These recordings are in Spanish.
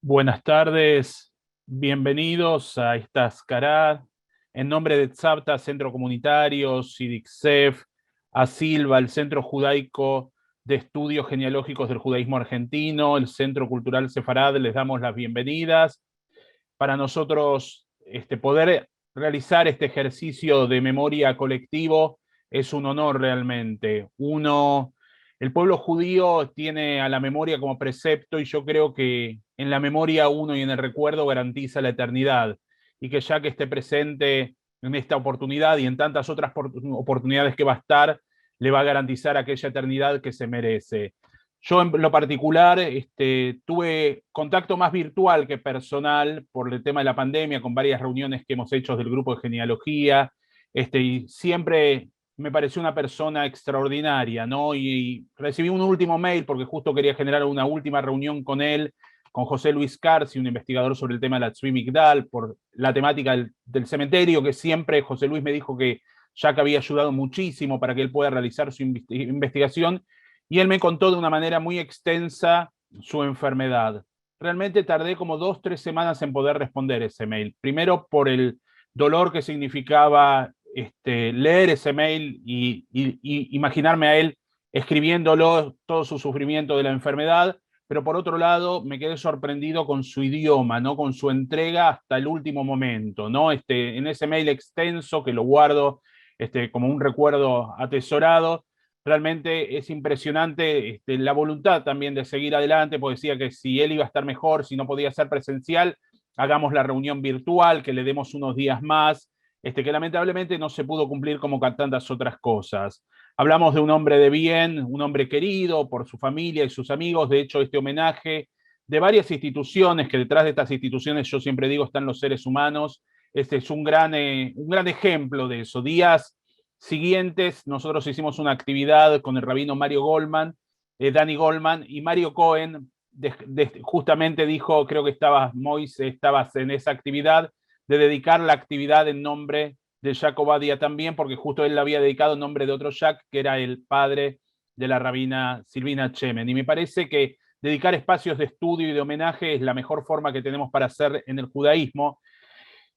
Buenas tardes, bienvenidos a esta Ascará. En nombre de Tzavta, Centro Comunitario, SIDICSEF, a Silva, el Centro Judaico de Estudios Genealógicos del Judaísmo Argentino, el Centro Cultural Sefarad, les damos las bienvenidas. Para nosotros, poder realizar este ejercicio de memoria colectivo es un honor realmente. El pueblo judío tiene a la memoria como precepto y yo creo que en la memoria uno y en el recuerdo garantiza la eternidad y que ya que esté presente en esta oportunidad y en tantas otras oportunidades que va a estar, le va a garantizar aquella eternidad que se merece. Yo en lo particular tuve contacto más virtual que personal por el tema de la pandemia, con varias reuniones que hemos hecho del grupo de genealogía, y siempre me pareció una persona extraordinaria, ¿no? Y recibí un último mail porque justo quería generar una última reunión con él, con José Luis Carci, un investigador sobre el tema de la Tzvi Migdal, por la temática del cementerio, que siempre José Luis me dijo que Jack había ayudado muchísimo para que él pueda realizar su investigación, y él me contó de una manera muy extensa su enfermedad. Realmente tardé como 2-3 semanas en poder responder ese mail. Primero por el dolor que significaba leer ese mail y imaginarme a él escribiéndolo, todo su sufrimiento de la enfermedad, pero por otro lado me quedé sorprendido con su idioma, ¿no? Con su entrega hasta el último momento, ¿no? En ese mail extenso que lo guardo como un recuerdo atesorado, realmente es impresionante la voluntad también de seguir adelante, porque decía que si él iba a estar mejor, si no podía ser presencial, hagamos la reunión virtual, que le demos unos días más, que lamentablemente no se pudo cumplir como con tantas otras cosas. Hablamos de un hombre de bien, un hombre querido por su familia y sus amigos. De hecho, este homenaje de varias instituciones, que detrás de estas instituciones yo siempre digo están los seres humanos, este es un gran ejemplo de eso. Días siguientes nosotros hicimos una actividad con el rabino Mario Goldman, Danny Goldman, y Mario Cohen justamente dijo, creo que estabas en esa actividad, de dedicar la actividad en nombre de Jack Obadia también, porque justo él la había dedicado en nombre de otro Jack, que era el padre de la rabina Silvina Chemen. Y me parece que dedicar espacios de estudio y de homenaje es la mejor forma que tenemos para hacer en el judaísmo.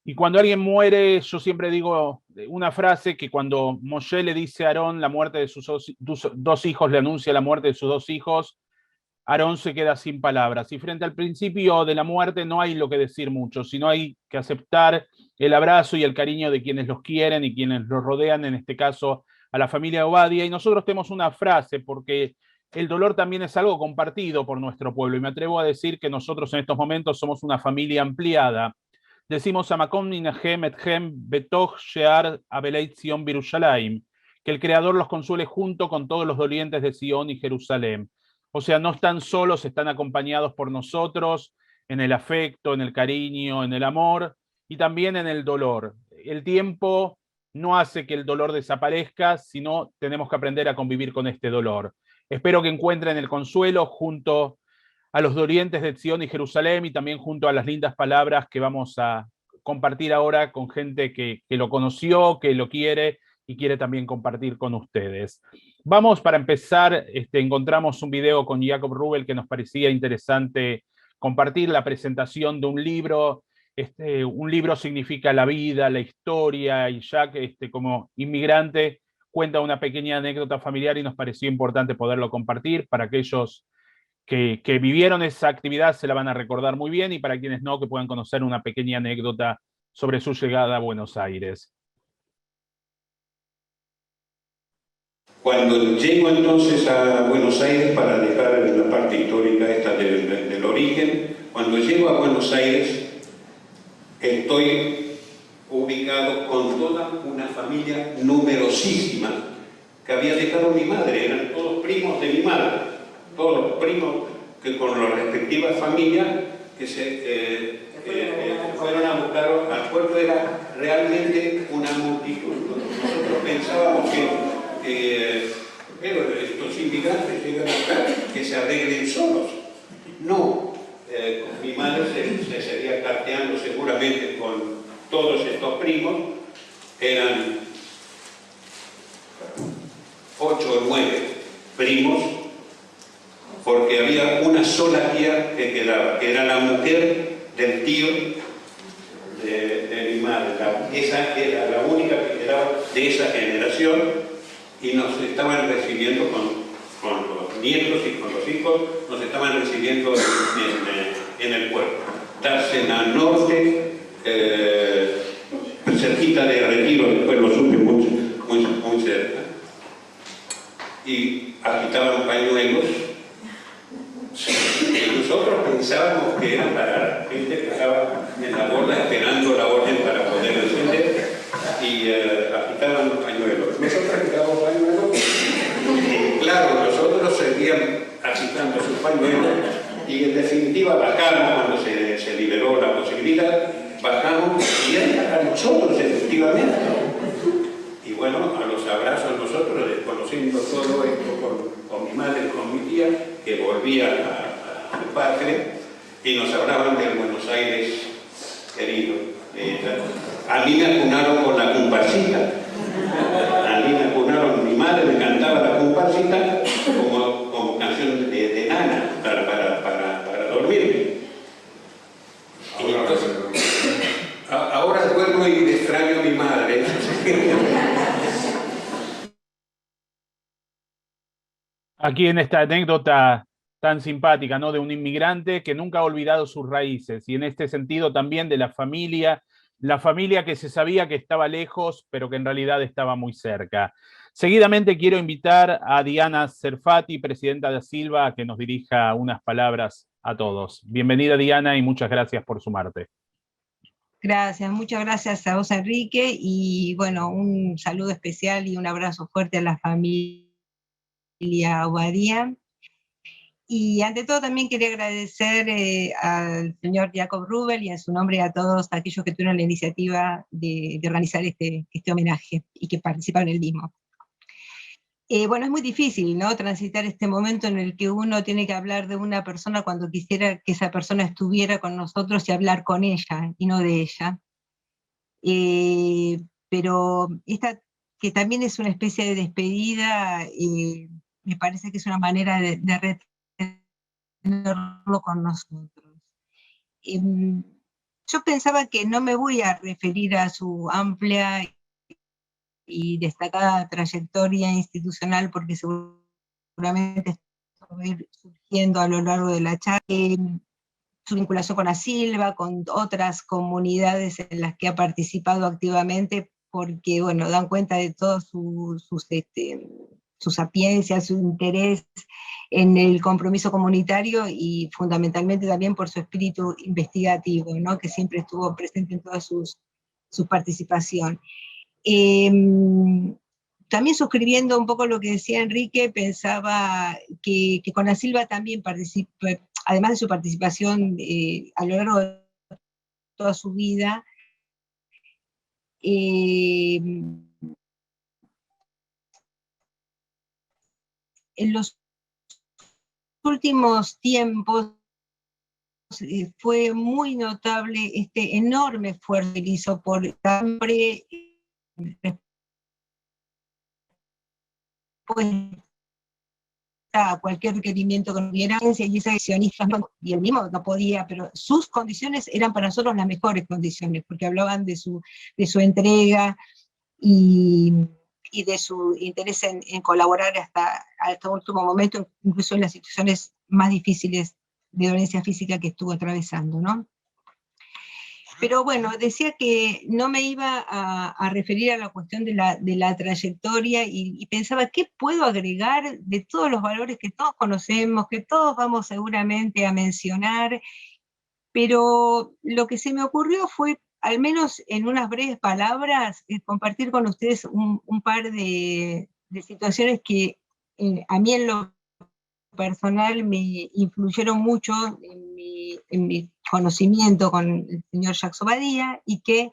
Y cuando alguien muere, yo siempre digo una frase que cuando Moshe le dice a Aarón la muerte de sus dos hijos, le anuncia la muerte de sus dos hijos, Aarón se queda sin palabras. Y frente al principio de la muerte no hay lo que decir mucho, sino hay que aceptar el abrazo y el cariño de quienes los quieren y quienes los rodean, en este caso a la familia Obadia. Y nosotros tenemos una frase, porque el dolor también es algo compartido por nuestro pueblo. Y me atrevo a decir que nosotros en estos momentos somos una familia ampliada. Decimos Amakom Ninahem Ethem Betoch Shear Abeleit Zion Birushalayim, que el Creador los consuele junto con todos los dolientes de Sion y Jerusalén. O sea, no están solos, están acompañados por nosotros en el afecto, en el cariño, en el amor y también en el dolor. El tiempo no hace que el dolor desaparezca, sino tenemos que aprender a convivir con este dolor. Espero que encuentren el consuelo junto a los dolientes de Sion y Jerusalén y también junto a las lindas palabras que vamos a compartir ahora con gente que lo conoció, que lo quiere y quiere también compartir con ustedes. Vamos, para empezar, encontramos un video con Jacob Rubel que nos parecía interesante compartir, la presentación de un libro. Un libro significa la vida, la historia, y Jack, como inmigrante, cuenta una pequeña anécdota familiar y nos pareció importante poderlo compartir para aquellos que vivieron esa actividad se la van a recordar muy bien, y para quienes no, que puedan conocer una pequeña anécdota sobre su llegada a Buenos Aires. Cuando llego entonces a Buenos Aires, para dejar la parte histórica esta del origen, cuando llego a Buenos Aires estoy ubicado con toda una familia numerosísima que había dejado mi madre, eran todos primos de mi madre, todos los primos que con las respectivas familias que se fueron a buscar al puerto. Era realmente una multitud. Nosotros pensábamos pero estos inmigrantes llegan acá, que se arreglen solos. No, mi madre se seguía carteando seguramente con todos estos primos. Eran 8 o 9 primos porque había una sola tía que quedaba, que era la mujer del tío de mi madre. Esa era la única que quedaba de esa generación, y nos estaban recibiendo con los nietos y con los hijos, nos estaban recibiendo en el pueblo. Társena Norte, cerquita de Retiro, después lo supe muy cerca. Y agitaban pañuelos. Y nosotros pensábamos que eran para gente que estaba en la borda esperando la orden para poder encender, y agitaban los pañuelos. Nosotros agitábamos pañuelos, y claro, los otros seguían agitando sus pañuelos, y en definitiva bajamos cuando se liberó la posibilidad, bajamos y era a nosotros efectivamente. Y bueno, a los abrazos nosotros, desconociendo todo esto con mi madre, con mi tía, que volvía a su patria, y nos hablaban del Buenos Aires querido. A mí me acunaron con la comparsita. A mí me acunaron, mi madre me cantaba la comparsita como canción de nana para dormir. Y entonces, ahora duermo y extraño a mi madre. Aquí en esta anécdota tan simpática, ¿no? De un inmigrante que nunca ha olvidado sus raíces, y en este sentido también de la familia que se sabía que estaba lejos, pero que en realidad estaba muy cerca. Seguidamente quiero invitar a Diana Serfati, presidenta de Asilva, a que nos dirija unas palabras a todos. Bienvenida, Diana, y muchas gracias por sumarte. Gracias, muchas gracias a vos, Enrique, y bueno, un saludo especial y un abrazo fuerte a la familia Obadía. Y ante todo también quería agradecer al señor Jacob Rubel y en su nombre a todos aquellos que tuvieron la iniciativa de organizar este homenaje y que participaron en el mismo. Bueno, es muy difícil, ¿no?, transitar este momento en el que uno tiene que hablar de una persona cuando quisiera que esa persona estuviera con nosotros y hablar con ella y no de ella. Pero esta, que también es una especie de despedida, me parece que es una manera de retenerlo con nosotros. Yo pensaba que no me voy a referir a su amplia y destacada trayectoria institucional, porque seguramente esto va a ir surgiendo a lo largo de la charla, su vinculación con Asilva, con otras comunidades en las que ha participado activamente, porque bueno, dan cuenta de todas su sapiencia, su interés en el compromiso comunitario, y fundamentalmente también por su espíritu investigativo, ¿no?, que siempre estuvo presente en todas sus participación. También suscribiendo un poco lo que decía Enrique, pensaba que con Asilva también participa, además de su participación a lo largo de toda su vida, en los últimos tiempos fue muy notable este enorme esfuerzo que hizo por siempre a cualquier requerimiento que no hubiera, y esa accionista, y él mismo no podía, pero sus condiciones eran para nosotros las mejores condiciones, porque hablaban de su entrega y de su interés en colaborar hasta el último momento, incluso en las situaciones más difíciles de violencia física que estuvo atravesando, ¿no? Pero bueno, decía que no me iba a referir a la cuestión de la trayectoria, y pensaba, ¿qué puedo agregar de todos los valores que todos conocemos, que todos vamos seguramente a mencionar? Pero lo que se me ocurrió fue, al menos en unas breves palabras, compartir con ustedes un par de situaciones que a mí en lo personal me influyeron mucho en mi conocimiento con el señor Jacques Obadía, y que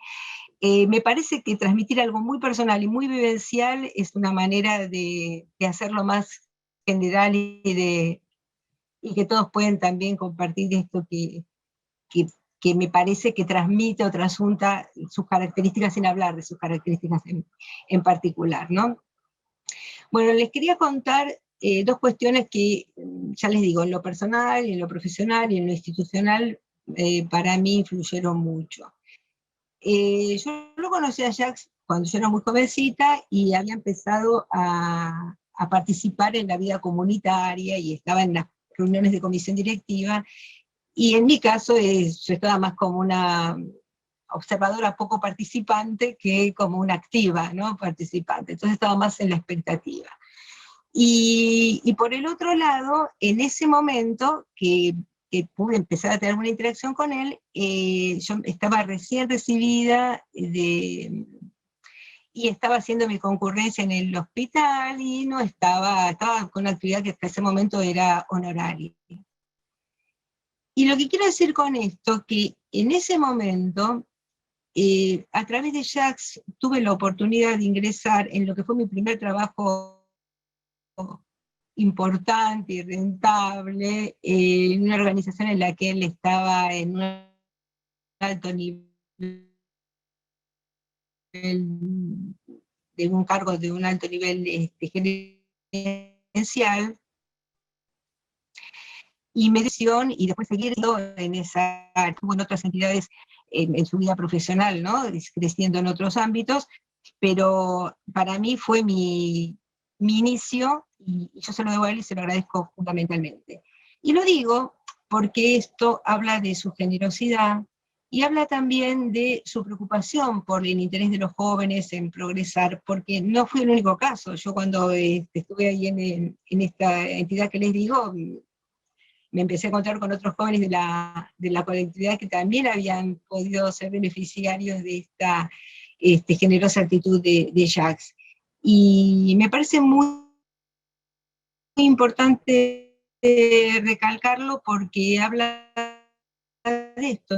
me parece que transmitir algo muy personal y muy vivencial es una manera de hacerlo más general, y que todos pueden también compartir esto que me parece que transmite o trasunta sus características, sin hablar de sus características en particular, ¿no? Bueno, les quería contar dos cuestiones que, ya les digo, en lo personal, en lo profesional y en lo institucional, para mí influyeron mucho. Yo lo conocí a Jacques cuando yo era muy jovencita y había empezado a participar en la vida comunitaria y estaba en las reuniones de comisión directiva, y en mi caso yo estaba más como una observadora poco participante que como una activa, ¿no? Participante, entonces estaba más en la expectativa. Y por el otro lado, en ese momento que pude empezar a tener una interacción con él, yo estaba recién recibida y estaba haciendo mi concurrencia en el hospital y no estaba con una actividad que hasta ese momento era honoraria. Y lo que quiero decir con esto, que en ese momento, a través de Jacques, tuve la oportunidad de ingresar en lo que fue mi primer trabajo importante y rentable, en una organización en la que él estaba en un alto nivel, de un cargo de un alto nivel gerencial, y medición, y después seguir en tuvo en otras entidades en su vida profesional, ¿no? Creciendo en otros ámbitos, pero para mí fue mi inicio, y yo se lo debo a él y se lo agradezco fundamentalmente. Y lo digo porque esto habla de su generosidad, y habla también de su preocupación por el interés de los jóvenes en progresar, porque no fue el único caso. Yo cuando estuve ahí en esta entidad que les digo, me empecé a encontrar con otros jóvenes de la colectividad que también habían podido ser beneficiarios de esta generosa actitud de Jacques. Y me parece muy importante recalcarlo porque habla de esto,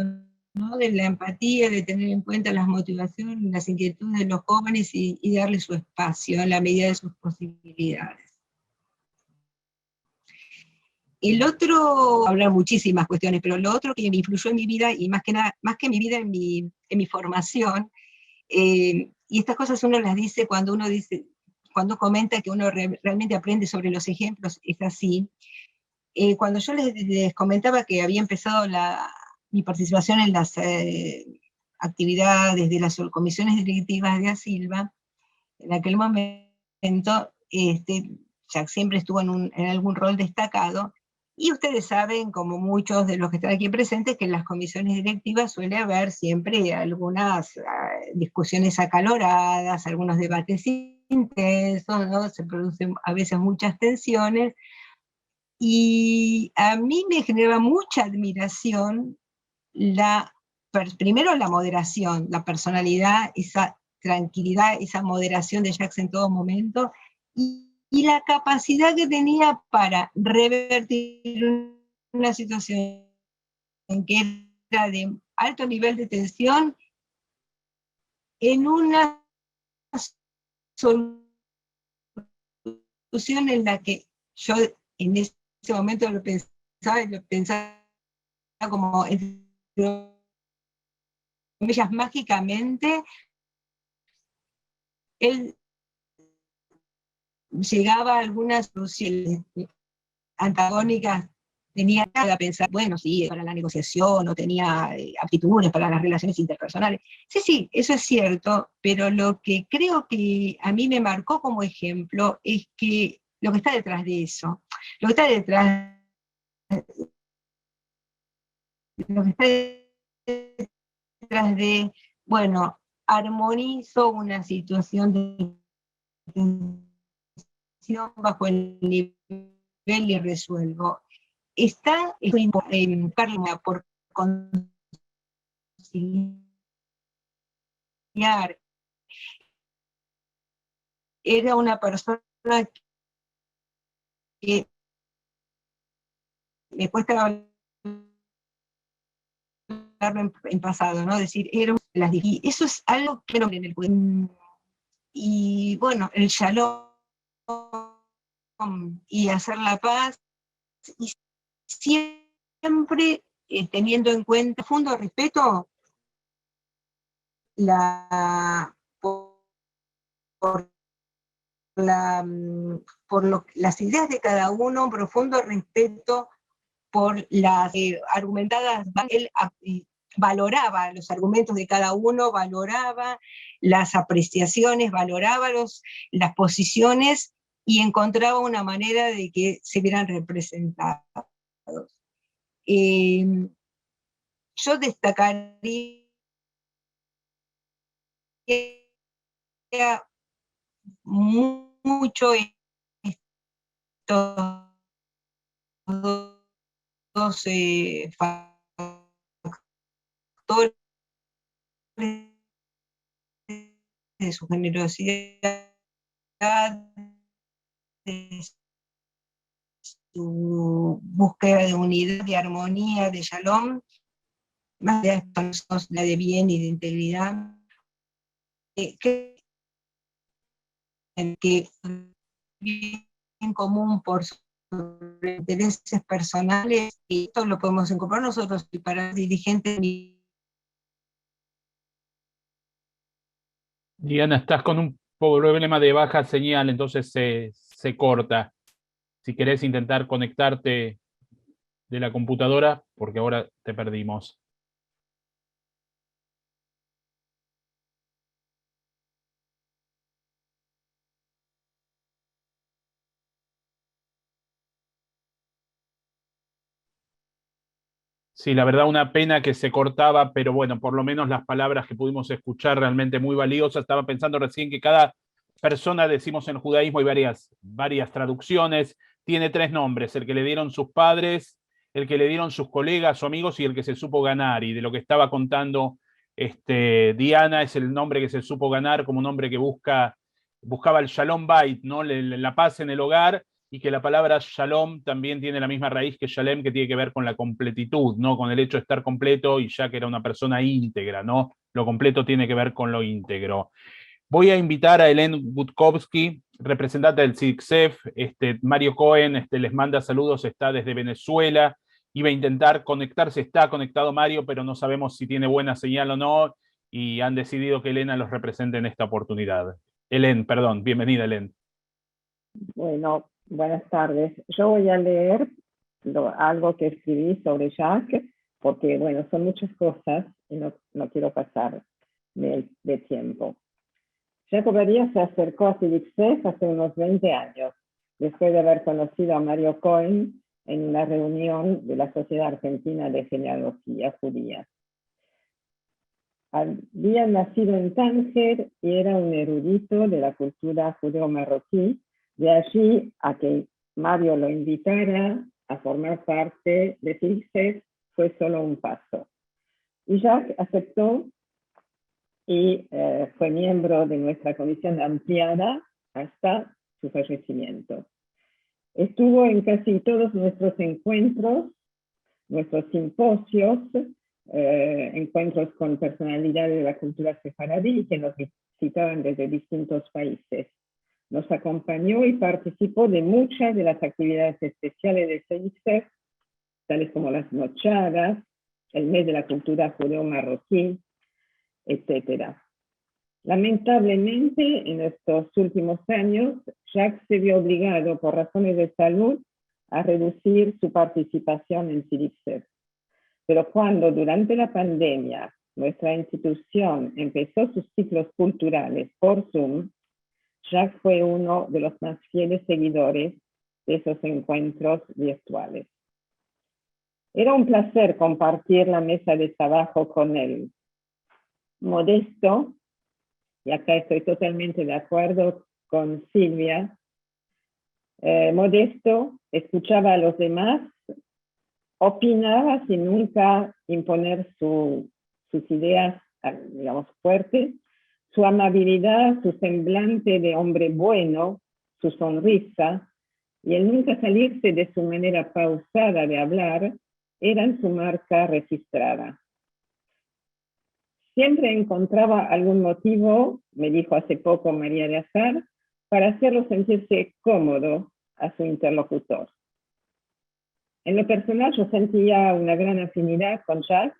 ¿no? De la empatía, de tener en cuenta las motivaciones, las inquietudes de los jóvenes y darle su espacio en la medida de sus posibilidades. El otro, habrá muchísimas cuestiones, pero lo otro que me influyó en mi vida, y más que nada, más que en mi vida, en mi formación, y estas cosas uno las dice cuando cuando comenta que uno realmente aprende sobre los ejemplos, es así. Cuando yo les comentaba que había empezado mi participación en las actividades de las comisiones directivas de ASILVA, en aquel momento, Jacques siempre estuvo en algún rol destacado, y ustedes saben, como muchos de los que están aquí presentes, que en las comisiones directivas suele haber siempre algunas discusiones acaloradas, algunos debates intensos, ¿no? Se producen a veces muchas tensiones, y a mí me generaba mucha admiración primero la moderación, la personalidad, esa tranquilidad, esa moderación de Jacques en todo momento, y la capacidad que tenía para revertir una situación que era de alto nivel de tensión en una solución en la que yo en ese momento lo pensaba como, entre comillas, mágicamente, él llegaba a algunas soluciones antagónicas, tenía que pensar, bueno, sí, para la negociación, o tenía aptitudes para las relaciones interpersonales. Sí, sí, eso es cierto, pero lo que creo que a mí me marcó como ejemplo es que lo que está detrás de eso, lo que está detrás de, bueno, armonizo una situación de tensión bajo el nivel y resuelvo. Está en Carla por conciliar. Era una persona que me cuesta hablar en pasado, ¿no? Decir, y eso es algo que en el y bueno, el shalom y hacer la paz, y siempre teniendo en cuenta, profundo respeto, la por las ideas de cada uno, un profundo respeto por las argumentadas. Él valoraba los argumentos de cada uno, valoraba las apreciaciones, valoraba las posiciones y encontraba una manera de que se vieran representados. Yo destacaría mucho estos dos factores de su generosidad, de su búsqueda de unidad, de armonía, de shalom, más de la de bien y de integridad, que bien común por sus intereses personales, y esto lo podemos incorporar nosotros y para dirigentes. Diana, estás con un problema de baja señal, entonces se corta. Si querés intentar conectarte de la computadora, porque ahora te perdimos. Sí, la verdad una pena que se cortaba, pero bueno, por lo menos las palabras que pudimos escuchar realmente muy valiosas. Estaba pensando recién que cada persona, decimos en el judaísmo, hay varias traducciones, tiene 3 nombres: el que le dieron sus padres, el que le dieron sus colegas o amigos y el que se supo ganar. Y de lo que estaba contando Diana, es el nombre que se supo ganar como un hombre que buscaba el Shalom Bait, ¿no? La paz en el hogar, y que la palabra shalom también tiene la misma raíz que shalem, que tiene que ver con la completitud, ¿no? Con el hecho de estar completo, y ya que era una persona íntegra, ¿no? Lo completo tiene que ver con lo íntegro. Voy a invitar a Helen Gutkowski, representante del CIDICSEF. Mario Cohen les manda saludos, está desde Venezuela, iba a intentar conectarse, está conectado Mario, pero no sabemos si tiene buena señal o no, y han decidido que Elena los represente en esta oportunidad. Perdón, bienvenida Helen. Bueno, buenas tardes. Yo voy a leer algo que escribí sobre Jacques, porque, bueno, son muchas cosas y no quiero pasar de tiempo. Jacques Oberia se acercó a CIDICSEF hace unos 20 años, después de haber conocido a Mario Cohen en una reunión de la Sociedad Argentina de Genealogía Judía. Había nacido en Tánger y era un erudito de la cultura judeo-marroquí. De allí a que Mario lo invitara a formar parte de CIDICSEF fue solo un paso. Y Jacques aceptó y fue miembro de nuestra comisión ampliada hasta su fallecimiento. Estuvo en casi todos nuestros encuentros, nuestros simposios, encuentros con personalidades de la cultura sefaradí que nos visitaban desde distintos países. Nos acompañó y participó de muchas de las actividades especiales de CIDICSEF, tales como las nochadas, el mes de la cultura judeo-marroquí, etc. Lamentablemente, en estos últimos años, Jacques se vio obligado por razones de salud a reducir su participación en CIDICSEF. Pero cuando durante la pandemia nuestra institución empezó sus ciclos culturales por Zoom, Jacques fue uno de los más fieles seguidores de esos encuentros virtuales. Era un placer compartir la mesa de trabajo con él. Modesto, y acá estoy totalmente de acuerdo con Silvia, modesto, escuchaba a los demás, opinaba sin nunca imponer sus ideas, digamos, fuertes. Su amabilidad, su semblante de hombre bueno, su sonrisa, y el nunca salirse de su manera pausada de hablar, eran su marca registrada. Siempre encontraba algún motivo, me dijo hace poco María de Azar, para hacerlo sentirse cómodo a su interlocutor. En lo personal, yo sentía una gran afinidad con Jacques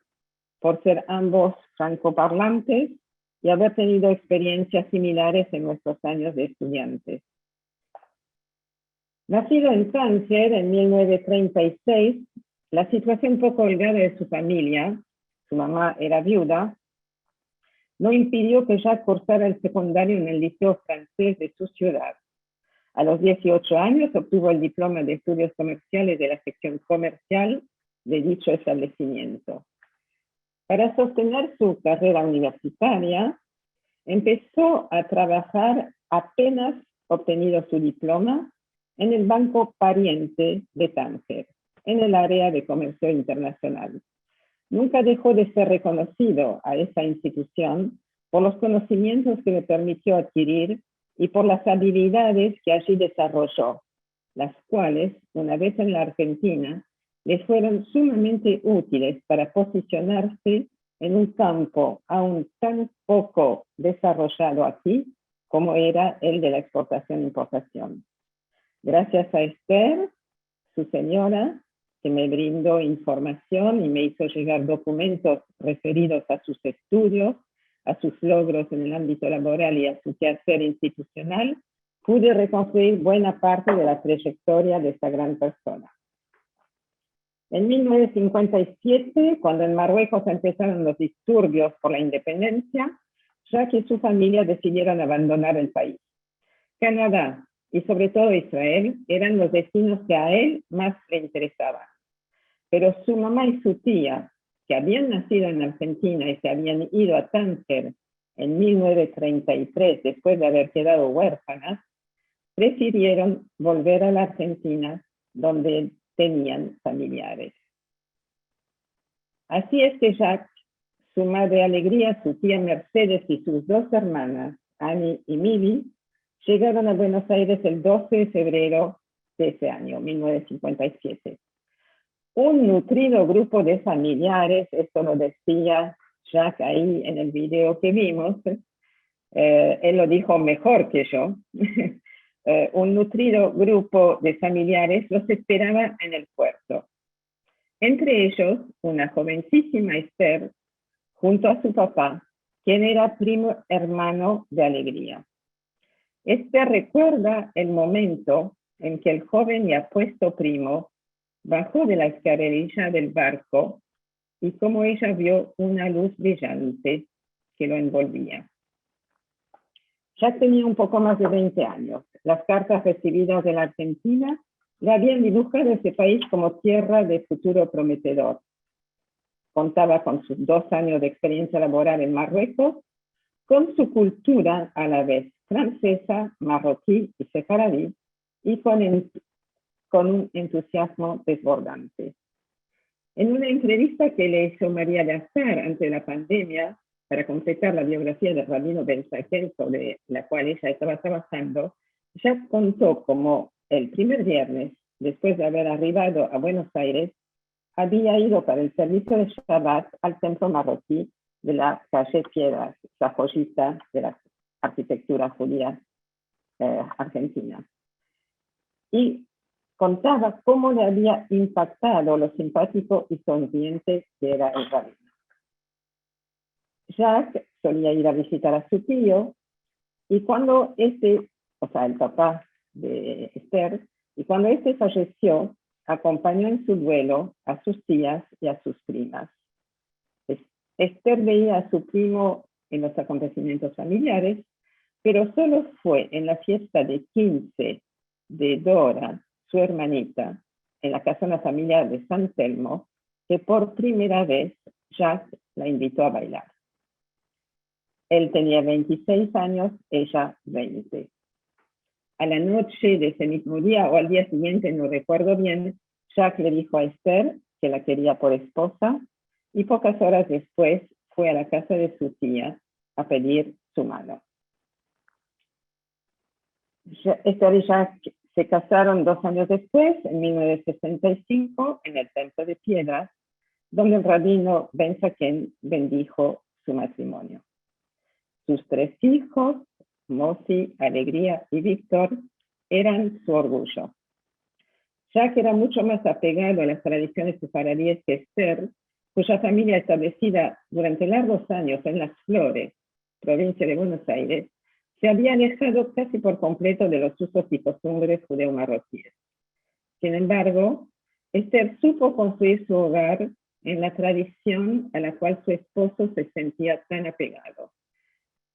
por ser ambos francoparlantes y haber tenido experiencias similares en nuestros años de estudiantes. Nacido en Tánger en 1936, la situación poco holgada de su familia, su mamá era viuda, no impidió que Jacques cursara el secundario en el liceo francés de su ciudad. A los 18 años obtuvo el diploma de estudios comerciales de la sección comercial de dicho establecimiento. Para sostener su carrera universitaria, empezó a trabajar apenas obtenido su diploma en el Banco Pariente de Tánger, en el área de comercio internacional. Nunca dejó de ser reconocido a esa institución por los conocimientos que le permitió adquirir y por las habilidades que allí desarrolló, las cuales, una vez en la Argentina, le fueron sumamente útiles para posicionarse en un campo aún tan poco desarrollado aquí como era el de la exportación e importación. Gracias a Esther, su señora, que me brindó información y me hizo llegar documentos referidos a sus estudios, a sus logros en el ámbito laboral y a su quehacer institucional, pude reconstruir buena parte de la trayectoria de esta gran persona. En 1957, cuando en Marruecos empezaron los disturbios por la independencia, Jacques y su familia decidieron abandonar el país. Canadá y sobre todo Israel eran los destinos que a él más le interesaban. Pero su mamá y su tía, que habían nacido en Argentina y se habían ido a Tánger en 1933 después de haber quedado huérfanas, prefirieron volver a la Argentina donde tenían familiares. Así es que Jacques, su madre Alegría, su tía Mercedes y sus dos hermanas, Annie y Mili, llegaron a Buenos Aires el 12 de febrero de ese año, 1957. Un nutrido grupo de familiares, esto lo decía Jacques ahí en el video que vimos, él lo dijo mejor que yo, un nutrido grupo de familiares los esperaba en el puerto. Entre ellos, una jovencísima Esther, junto a su papá, quien era primo hermano de Alegría. Esther recuerda el momento en que el joven y apuesto primo bajó de la escalerilla del barco y cómo ella vio una luz brillante que lo envolvía. Ya tenía un poco más de 20 años. Las cartas recibidas de la Argentina le habían dibujado ese país como tierra de futuro prometedor. Contaba con sus 2 años de experiencia laboral en Marruecos, con su cultura a la vez francesa, marroquí y sefaradí, y con un entusiasmo desbordante. En una entrevista que le hizo María de Azar ante la pandemia, para completar la biografía de Rabino Ben Zaken, sobre la cual ella estaba trabajando, ya contó cómo el primer viernes, después de haber arribado a Buenos Aires, había ido para el servicio de Shabbat al templo marroquí de la calle Piedras, la joyita de la arquitectura judía argentina. Y contaba cómo le había impactado lo simpático y sonriente que era el rabino. Jacques solía ir a visitar a su tío, y cuando el papá de Esther, y cuando falleció, acompañó en su duelo a sus tías y a sus primas. Esther veía a su primo en los acontecimientos familiares, pero solo fue en la fiesta de 15 de Dora, su hermanita, en la casona familiar de San Telmo, que por primera vez Jacques la invitó a bailar. Él tenía 26 años, ella 20. A la noche de ese mismo día o al día siguiente, no recuerdo bien, Jacques le dijo a Esther que la quería por esposa, y pocas horas después fue a la casa de su tía a pedir su mano. Esther y Jacques se casaron 2 años después, en 1965, en el Templo de Piedras, donde el rabino Ben Zaken bendijo su matrimonio. Sus 3 hijos, Mossi, Alegría y Víctor, eran su orgullo. Jacques era mucho más apegado a las tradiciones sefaradíes que Esther, cuya familia establecida durante largos años en Las Flores, provincia de Buenos Aires, se había alejado casi por completo de los usos y costumbres judeo-marroquíes. Sin embargo, Esther supo construir su hogar en la tradición a la cual su esposo se sentía tan apegado.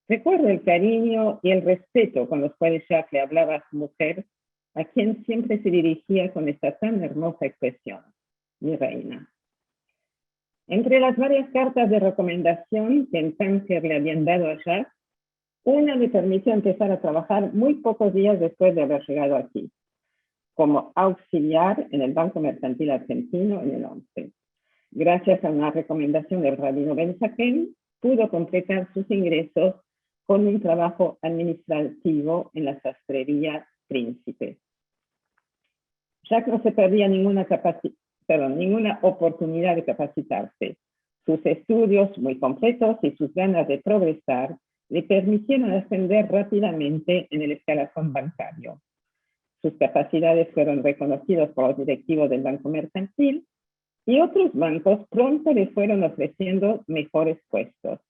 Recuerdo el cariño y el respeto con los cuales Jacques le hablaba a su mujer, a quien siempre se dirigía con esta tan hermosa expresión: mi reina. Entre las varias cartas de recomendación que en Tánger le habían dado a Jacques, una le permitió empezar a trabajar muy pocos días después de haber llegado aquí, como auxiliar en el Banco Mercantil Argentino en el 11. Gracias a una recomendación del rabino Ben Zaken, pudo completar sus ingresos con un trabajo administrativo en la sastrería Príncipe. Jacques no se perdía ninguna oportunidad de capacitarse. Sus estudios muy completos y sus ganas de progresar le permitieron ascender rápidamente en el escalafón bancario. Sus capacidades fueron reconocidas por los directivos del Banco Mercantil y otros bancos pronto le fueron ofreciendo mejores puestos.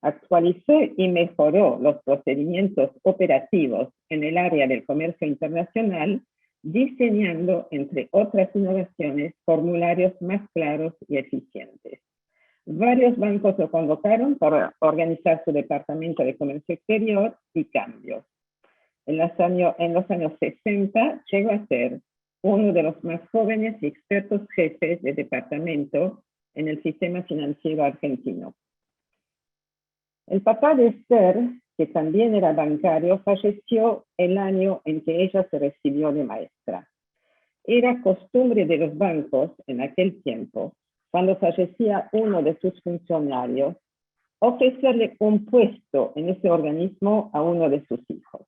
Actualizó y mejoró los procedimientos operativos en el área del comercio internacional, diseñando, entre otras innovaciones, formularios más claros y eficientes. Varios bancos lo convocaron para organizar su departamento de comercio exterior y cambios. En los años 60 llegó a ser uno de los más jóvenes y expertos jefes de departamento en el sistema financiero argentino. El papá de Esther, que también era bancario, falleció el año en que ella se recibió de maestra. Era costumbre de los bancos en aquel tiempo, cuando fallecía uno de sus funcionarios, ofrecerle un puesto en ese organismo a uno de sus hijos.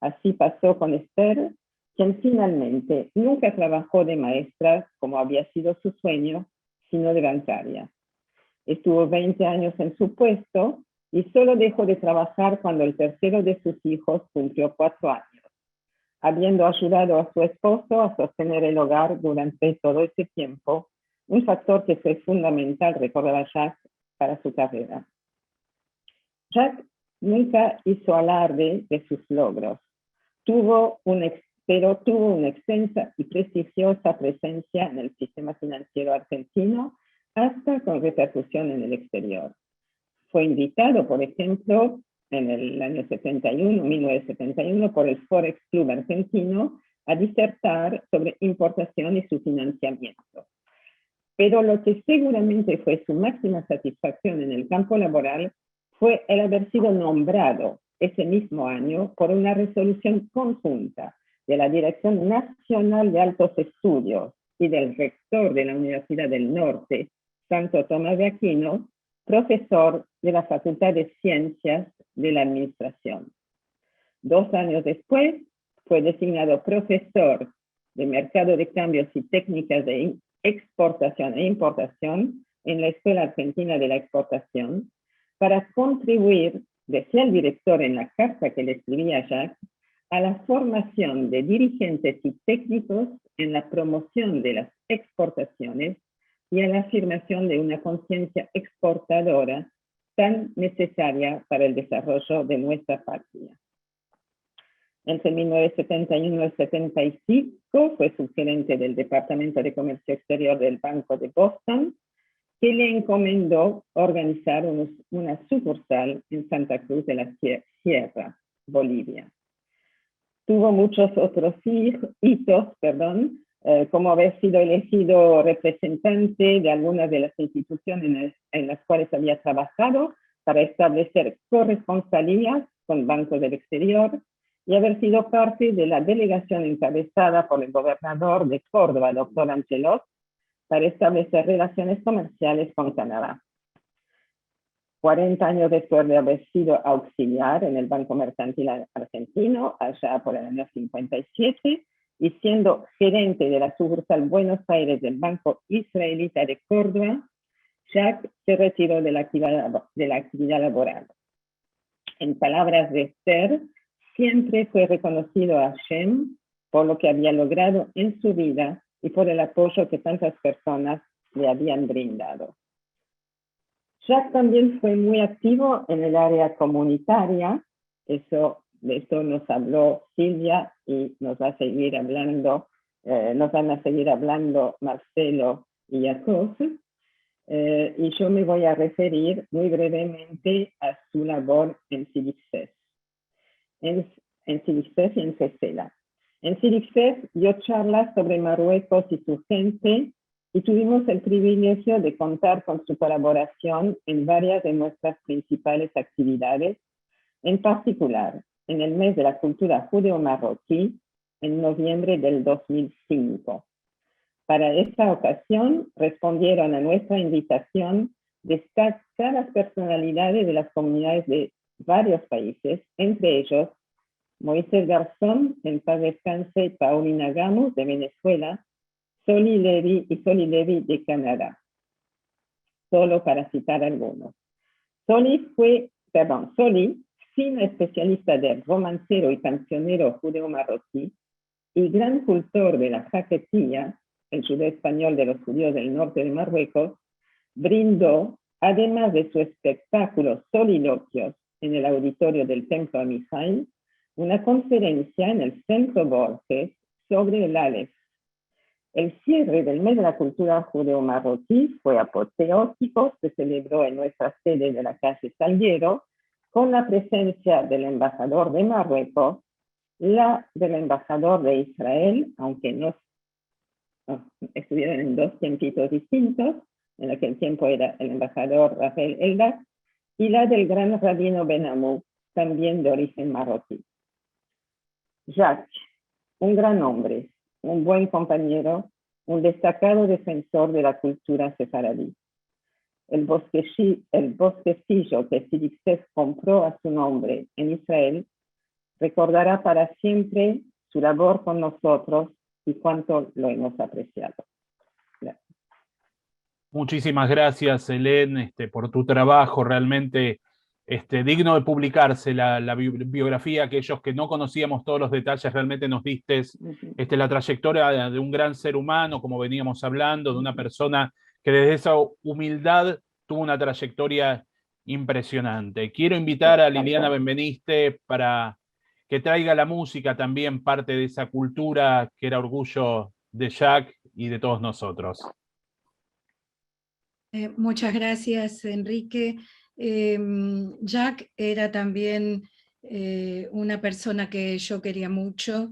Así pasó con Esther, quien finalmente nunca trabajó de maestra, como había sido su sueño, sino de bancaria. Estuvo 20 años en su puesto y solo dejó de trabajar cuando el tercero de sus hijos cumplió 4 años, habiendo ayudado a su esposo a sostener el hogar durante todo ese tiempo, un factor que fue fundamental, recordaba Jacques, para su carrera. Jacques nunca hizo alarde de sus logros, pero tuvo una extensa y prestigiosa presencia en el sistema financiero argentino, hasta con repercusión en el exterior. Fue invitado, por ejemplo, en el año 1971, por el Forex Club argentino a disertar sobre importación y su financiamiento. Pero lo que seguramente fue su máxima satisfacción en el campo laboral fue el haber sido nombrado ese mismo año por una resolución conjunta de la Dirección Nacional de Altos Estudios y del rector de la Universidad del Norte, Santo Tomás de Aquino, profesor de la Facultad de Ciencias de la Administración. 2 años después, fue designado profesor de Mercado de Cambios y Técnicas de Exportación e Importación en la Escuela Argentina de la Exportación, para contribuir, decía el director en la carta que le escribía a Jacques, a la formación de dirigentes y técnicos en la promoción de las exportaciones y a la afirmación de una conciencia exportadora tan necesaria para el desarrollo de nuestra patria. Entre 1971 y 75 fue subgerente del Departamento de Comercio Exterior del Banco de Boston, que le encomendó organizar una sucursal en Santa Cruz de la Sierra, Bolivia. Tuvo muchos otros hitos, como haber sido elegido representante de algunas de las instituciones en las cuales había trabajado para establecer corresponsalías con bancos del exterior y haber sido parte de la delegación encabezada por el gobernador de Córdoba, doctor Angelot, para establecer relaciones comerciales con Canadá. 40 años después de haber sido auxiliar en el Banco Mercantil Argentino, allá por el año 57, y siendo gerente de la sucursal Buenos Aires del Banco Israelita de Córdoba, Jacques se retiró de la actividad laboral. En palabras de Esther, siempre fue reconocido a Hashem por lo que había logrado en su vida y por el apoyo que tantas personas le habían brindado. Jacques también fue muy activo en el área comunitaria, De esto nos habló Silvia y nos va a seguir hablando, nos van a seguir hablando Marcelo y Jacob. Y yo me voy a referir muy brevemente a su labor en CIDICSEF. En CIDICSEF y en CECELA. En CIDICSEF dio charlas sobre Marruecos y su gente y tuvimos el privilegio de contar con su colaboración en varias de nuestras principales actividades, en particular en el mes de la cultura judeo-marroquí en noviembre del 2005. Para esta ocasión respondieron a nuestra invitación destacadas personalidades de las comunidades de varios países, entre ellos Moisés Garzón, en paz descanse, Paulina Gamos de Venezuela, Soli Levy de Canadá, solo para citar algunos. Soli, fina especialista del romancero y cancionero judeo-marroquí y gran cultor de la jaquetía, el judeo español de los judíos del norte de Marruecos, brindó, además de su espectáculo Soliloquios en el auditorio del Templo Amijail, una conferencia en el Centro Borges sobre el Aleph. El cierre del mes de la cultura judeo-marroquí fue apoteósico, se celebró en nuestra sede de la calle Salguero, con la presencia del embajador de Marruecos, la del embajador de Israel, aunque no estuvieron en dos tiempitos distintos, en aquel tiempo era el embajador Rafael Eldar, y la del gran rabino Ben Amou, también de origen marroquí. Jacques, un gran hombre, un buen compañero, un destacado defensor de la cultura sefaradí. El bosquecillo que CIDICSEF compró a su nombre en Israel recordará para siempre su labor con nosotros y cuánto lo hemos apreciado. Gracias. Muchísimas gracias, Hélène, por tu trabajo, realmente digno de publicarse la biografía. Aquellos que no conocíamos todos los detalles, realmente nos diste la trayectoria de un gran ser humano, como veníamos hablando, de una persona que desde esa humildad tuvo una trayectoria impresionante. Quiero invitar a Liliana Benveniste para que traiga la música también, parte de esa cultura que era orgullo de Jacques y de todos nosotros. Muchas gracias, Enrique. Jacques era también una persona que yo quería mucho.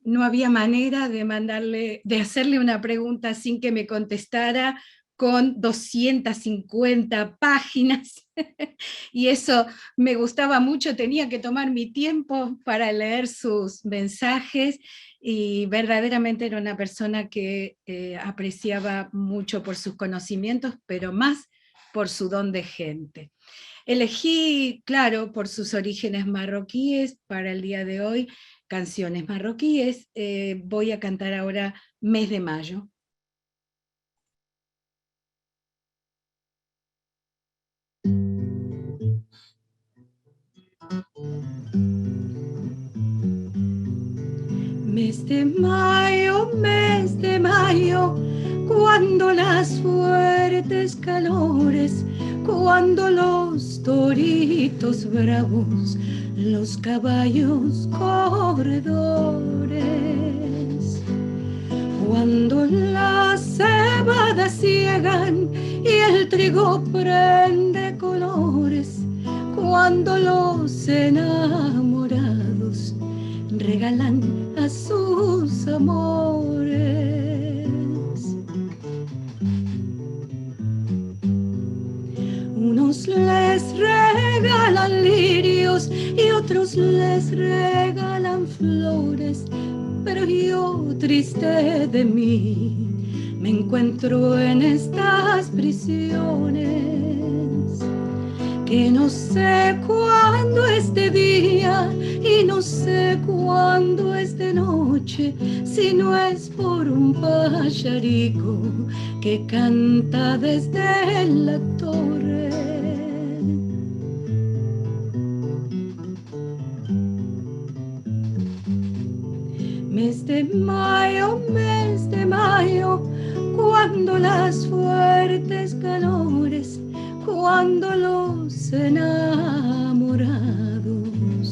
No había manera de hacerle una pregunta sin que me contestara con 250 páginas, y eso me gustaba mucho. Tenía que tomar mi tiempo para leer sus mensajes, y verdaderamente era una persona que apreciaba mucho por sus conocimientos, pero más por su don de gente. Elegí, claro, por sus orígenes marroquíes, para el día de hoy, canciones marroquíes. Voy a cantar ahora Mes de Mayo. Mes de mayo, cuando las fuertes calores, cuando los toritos bravos, los caballos corredores, cuando las cebadas ciegan y el trigo prende colores, cuando los enamorados regalan a sus amores. Unos les regalan lirios y otros les regalan flores, pero yo, triste de mí, me encuentro en estas prisiones, que no sé cuándo es de día y no sé cuándo es de noche, si no es por un pajarico que canta desde la torre. Mes de mayo, cuando las fuertes calores, cuando los enamorados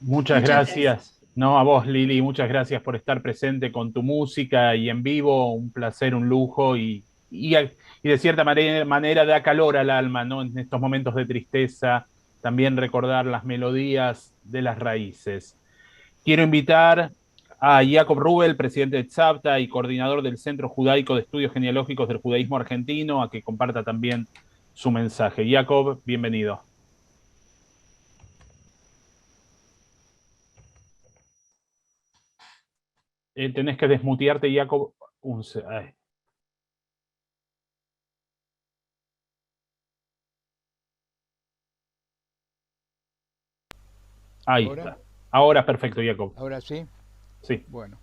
Muchas gracias. No, a vos, Lili, muchas gracias por estar presente con tu música y en vivo. Un placer, un lujo y de cierta manera da calor al alma, ¿no? En estos momentos de tristeza, también recordar las melodías de las raíces. Quiero invitar a Jacob Rubel, presidente de Tzavta y coordinador del Centro Judaico de Estudios Genealógicos del Judaísmo Argentino, a que comparta también su mensaje. Jacob, bienvenido. Tenés que desmutearte, Jacob. Ahí ¿Ahora? está. Ahora perfecto, Jacob. ¿Ahora sí? Sí. Bueno.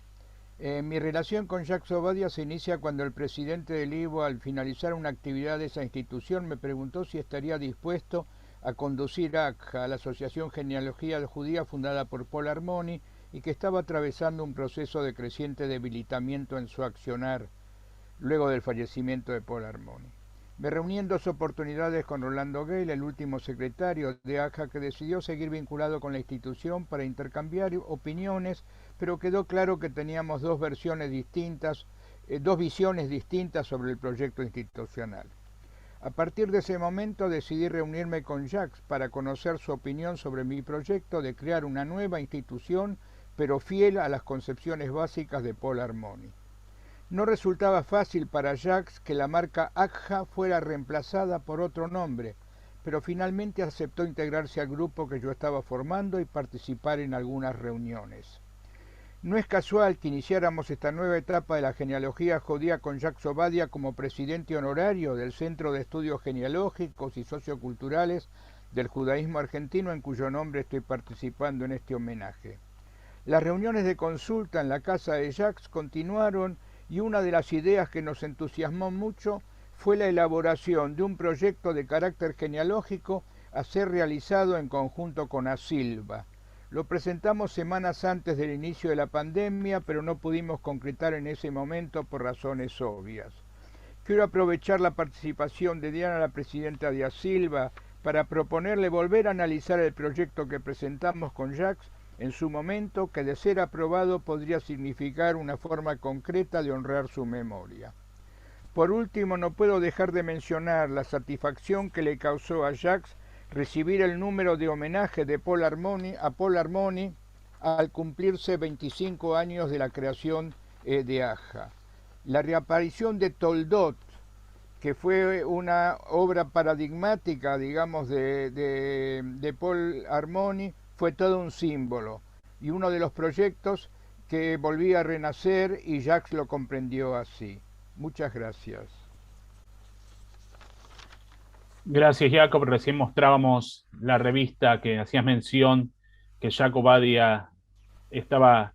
Mi relación con Jacques Obadia se inicia cuando el presidente del IVO, al finalizar una actividad de esa institución, me preguntó si estaría dispuesto a conducir ACJA, a la Asociación Genealogía Judía fundada por Paul Armoni, y que estaba atravesando un proceso de creciente debilitamiento en su accionar luego del fallecimiento de Paul Armoni. Me reuní en 2 oportunidades con Rolando Gale, el último secretario de ACJA, que decidió seguir vinculado con la institución para intercambiar opiniones, pero quedó claro que teníamos dos visiones distintas sobre el proyecto institucional. A partir de ese momento decidí reunirme con Jacques para conocer su opinión sobre mi proyecto de crear una nueva institución, pero fiel a las concepciones básicas de Paul Armoni. No resultaba fácil para Jacques que la marca ACJA fuera reemplazada por otro nombre, pero finalmente aceptó integrarse al grupo que yo estaba formando y participar en algunas reuniones. No es casual que iniciáramos esta nueva etapa de la genealogía judía con Jacques Obadia como presidente honorario del Centro de Estudios Genealógicos y Socioculturales del Judaísmo Argentino, en cuyo nombre estoy participando en este homenaje. Las reuniones de consulta en la casa de Jacques continuaron, y una de las ideas que nos entusiasmó mucho fue la elaboración de un proyecto de carácter genealógico a ser realizado en conjunto con Asilva. Lo presentamos semanas antes del inicio de la pandemia, pero no pudimos concretar en ese momento por razones obvias. Quiero aprovechar la participación de Diana, la presidenta de Asilva, para proponerle volver a analizar el proyecto que presentamos con Jacques en su momento, que de ser aprobado podría significar una forma concreta de honrar su memoria. Por último, no puedo dejar de mencionar la satisfacción que le causó a Jacques recibir el número de homenaje de a Paul Armoni al cumplirse 25 años de la creación de ACJA. La reaparición de Toldot, que fue una obra paradigmática, digamos, de Paul Armoni, fue todo un símbolo y uno de los proyectos que volvía a renacer, y Jacques lo comprendió así. Muchas gracias. Gracias, Jacob. Recién mostrábamos la revista que hacías mención, que Jacob Obadia estaba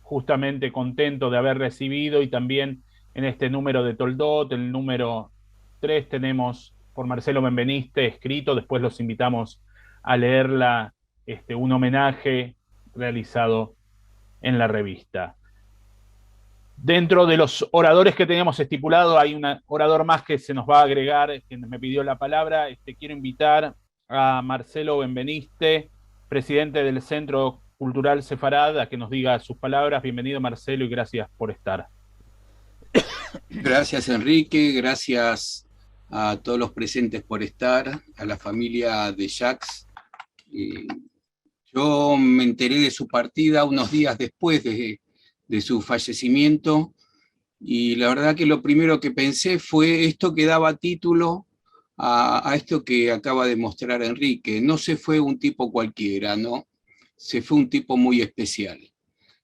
justamente contento de haber recibido, y también en este número de Toldot, el número 3, tenemos por Marcelo Benveniste escrito, después los invitamos a leerla, un homenaje realizado en la revista. Dentro de los oradores que teníamos estipulado, hay un orador más que se nos va a agregar, que me pidió la palabra. Quiero invitar a Marcelo Benveniste, presidente del Centro Cultural Sefarad, a que nos diga sus palabras. Bienvenido, Marcelo, y gracias por estar. Gracias, Enrique, gracias a todos los presentes por estar, a la familia de Jacques. Yo me enteré de su partida unos días después de su fallecimiento, y la verdad que lo primero que pensé fue esto que daba título a esto que acaba de mostrar Enrique. No se fue un tipo cualquiera, ¿no? Se fue un tipo muy especial.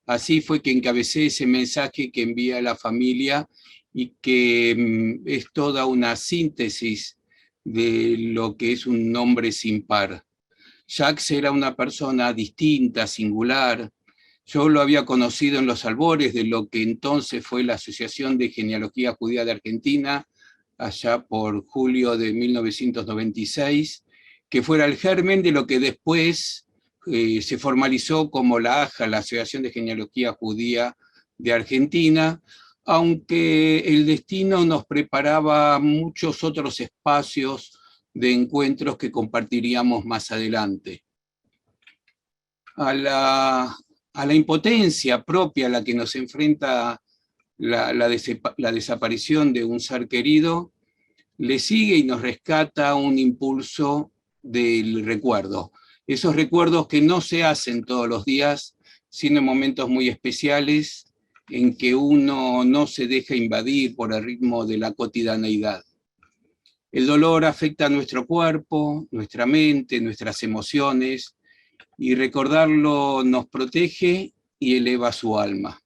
Así fue que encabecé ese mensaje que envía a la familia, y que es toda una síntesis de lo que es un hombre sin par. Jacques era una persona distinta, singular. Yo lo había conocido en los albores de lo que entonces fue la Asociación de Genealogía Judía de Argentina, allá por julio de 1996, que fuera el germen de lo que después se formalizó como la AJA, la Asociación de Genealogía Judía de Argentina, aunque el destino nos preparaba muchos otros espacios de encuentros que compartiríamos más adelante. a la impotencia propia a la que nos enfrenta la desaparición de un ser querido, le sigue y nos rescata un impulso del recuerdo. Esos recuerdos que no se hacen todos los días, sino en momentos muy especiales en que uno no se deja invadir por el ritmo de la cotidianeidad. El dolor afecta a nuestro cuerpo, nuestra mente, nuestras emociones, y recordarlo nos protege y eleva su alma.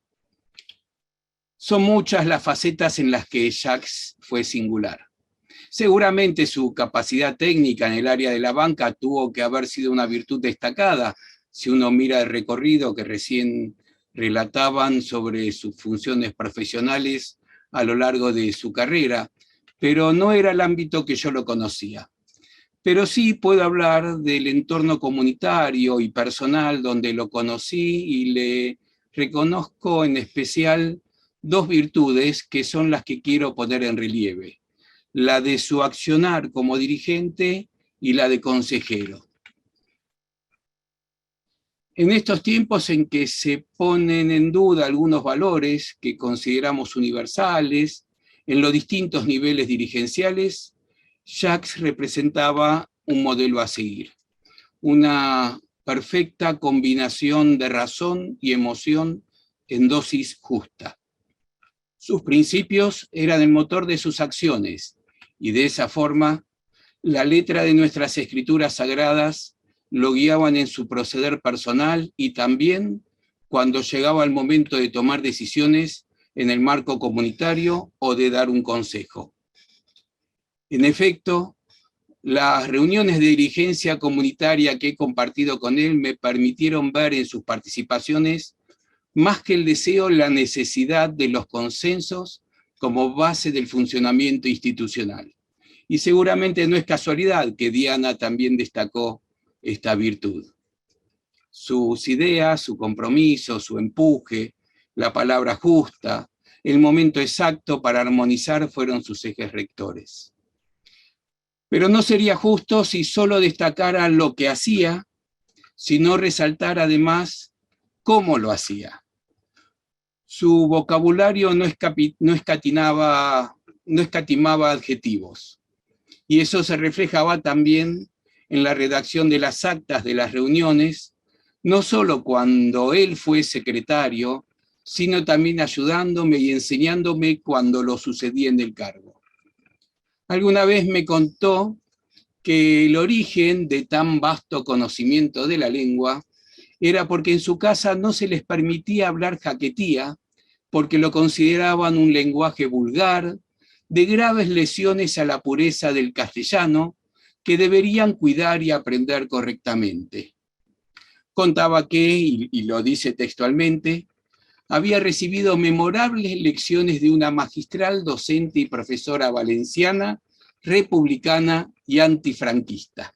Son muchas las facetas en las que Jacques fue singular. Seguramente su capacidad técnica en el área de la banca tuvo que haber sido una virtud destacada, si uno mira el recorrido que recién relataban sobre sus funciones profesionales a lo largo de su carrera, pero no era el ámbito que yo lo conocía. Pero sí puedo hablar del entorno comunitario y personal donde lo conocí y le reconozco en especial dos virtudes que son las que quiero poner en relieve: la de su accionar como dirigente y la de consejero. En estos tiempos en que se ponen en duda algunos valores que consideramos universales en los distintos niveles dirigenciales, Jacques representaba un modelo a seguir, una perfecta combinación de razón y emoción en dosis justa. Sus principios eran el motor de sus acciones, y de esa forma, la letra de nuestras escrituras sagradas lo guiaban en su proceder personal y también cuando llegaba el momento de tomar decisiones en el marco comunitario o de dar un consejo. En efecto, las reuniones de dirigencia comunitaria que he compartido con él me permitieron ver en sus participaciones, más que el deseo, la necesidad de los consensos como base del funcionamiento institucional. Y seguramente no es casualidad que Diana también destacó esta virtud. Sus ideas, su compromiso, su empuje, la palabra justa, el momento exacto para armonizar fueron sus ejes rectores. Pero no sería justo si solo destacara lo que hacía, sino resaltar además cómo lo hacía. Su vocabulario no escatimaba adjetivos, y eso se reflejaba también en la redacción de las actas de las reuniones, no solo cuando él fue secretario, sino también ayudándome y enseñándome cuando lo sucedía en el cargo. Alguna vez me contó que el origen de tan vasto conocimiento de la lengua era porque en su casa no se les permitía hablar jaquetía, porque lo consideraban un lenguaje vulgar, de graves lesiones a la pureza del castellano, que deberían cuidar y aprender correctamente. Contaba que, y lo dice textualmente, había recibido memorables lecciones de una magistral docente y profesora valenciana, republicana y antifranquista.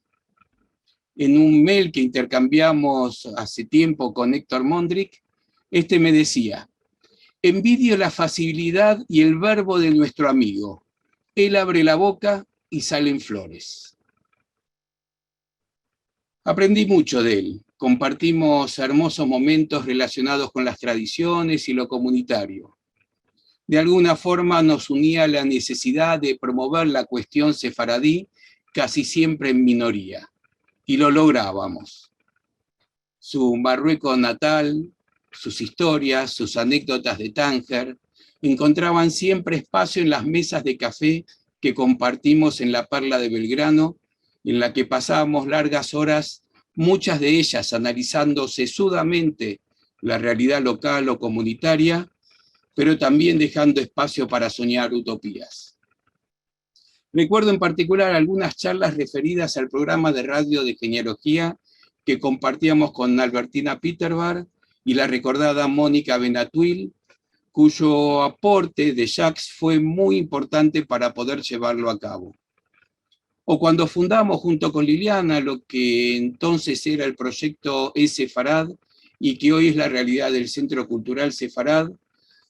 En un mail que intercambiamos hace tiempo con Héctor Mondrick, este me decía: envidio la facilidad y el verbo de nuestro amigo. Él abre la boca y salen flores. Aprendí mucho de él. Compartimos hermosos momentos relacionados con las tradiciones y lo comunitario. De alguna forma nos unía la necesidad de promover la cuestión sefaradí, casi siempre en minoría, y lo lográbamos. Su Marruecos natal, sus historias, sus anécdotas de Tánger, encontraban siempre espacio en las mesas de café que compartimos en la Perla de Belgrano, en la que pasábamos largas horas, muchas de ellas analizando sesudamente la realidad local o comunitaria, pero también dejando espacio para soñar utopías. Recuerdo en particular algunas charlas referidas al programa de radio de genealogía que compartíamos con Albertina Peterbar y la recordada Mónica Benatuil, cuyo aporte de Jacques fue muy importante para poder llevarlo a cabo. O cuando fundamos junto con Liliana lo que entonces era el proyecto Sefarad y que hoy es la realidad del Centro Cultural Sefarad,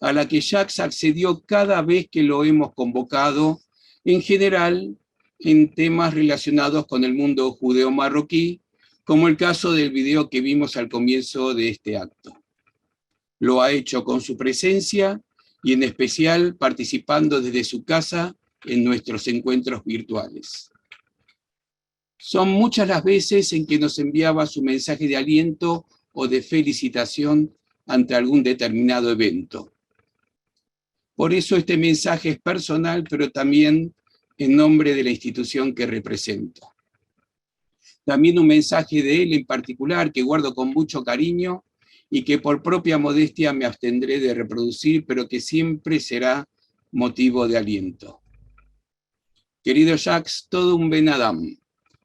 a la que Jacques accedió cada vez que lo hemos convocado, en general en temas relacionados con el mundo judeo-marroquí, como el caso del video que vimos al comienzo de este acto. Lo ha hecho con su presencia y en especial participando desde su casa en nuestros encuentros virtuales. Son muchas las veces en que nos enviaba su mensaje de aliento o de felicitación ante algún determinado evento. Por eso este mensaje es personal, pero también en nombre de la institución que represento. También un mensaje de él en particular que guardo con mucho cariño y que por propia modestia me abstendré de reproducir, pero que siempre será motivo de aliento. Querido Jacques, todo un Ben Adam,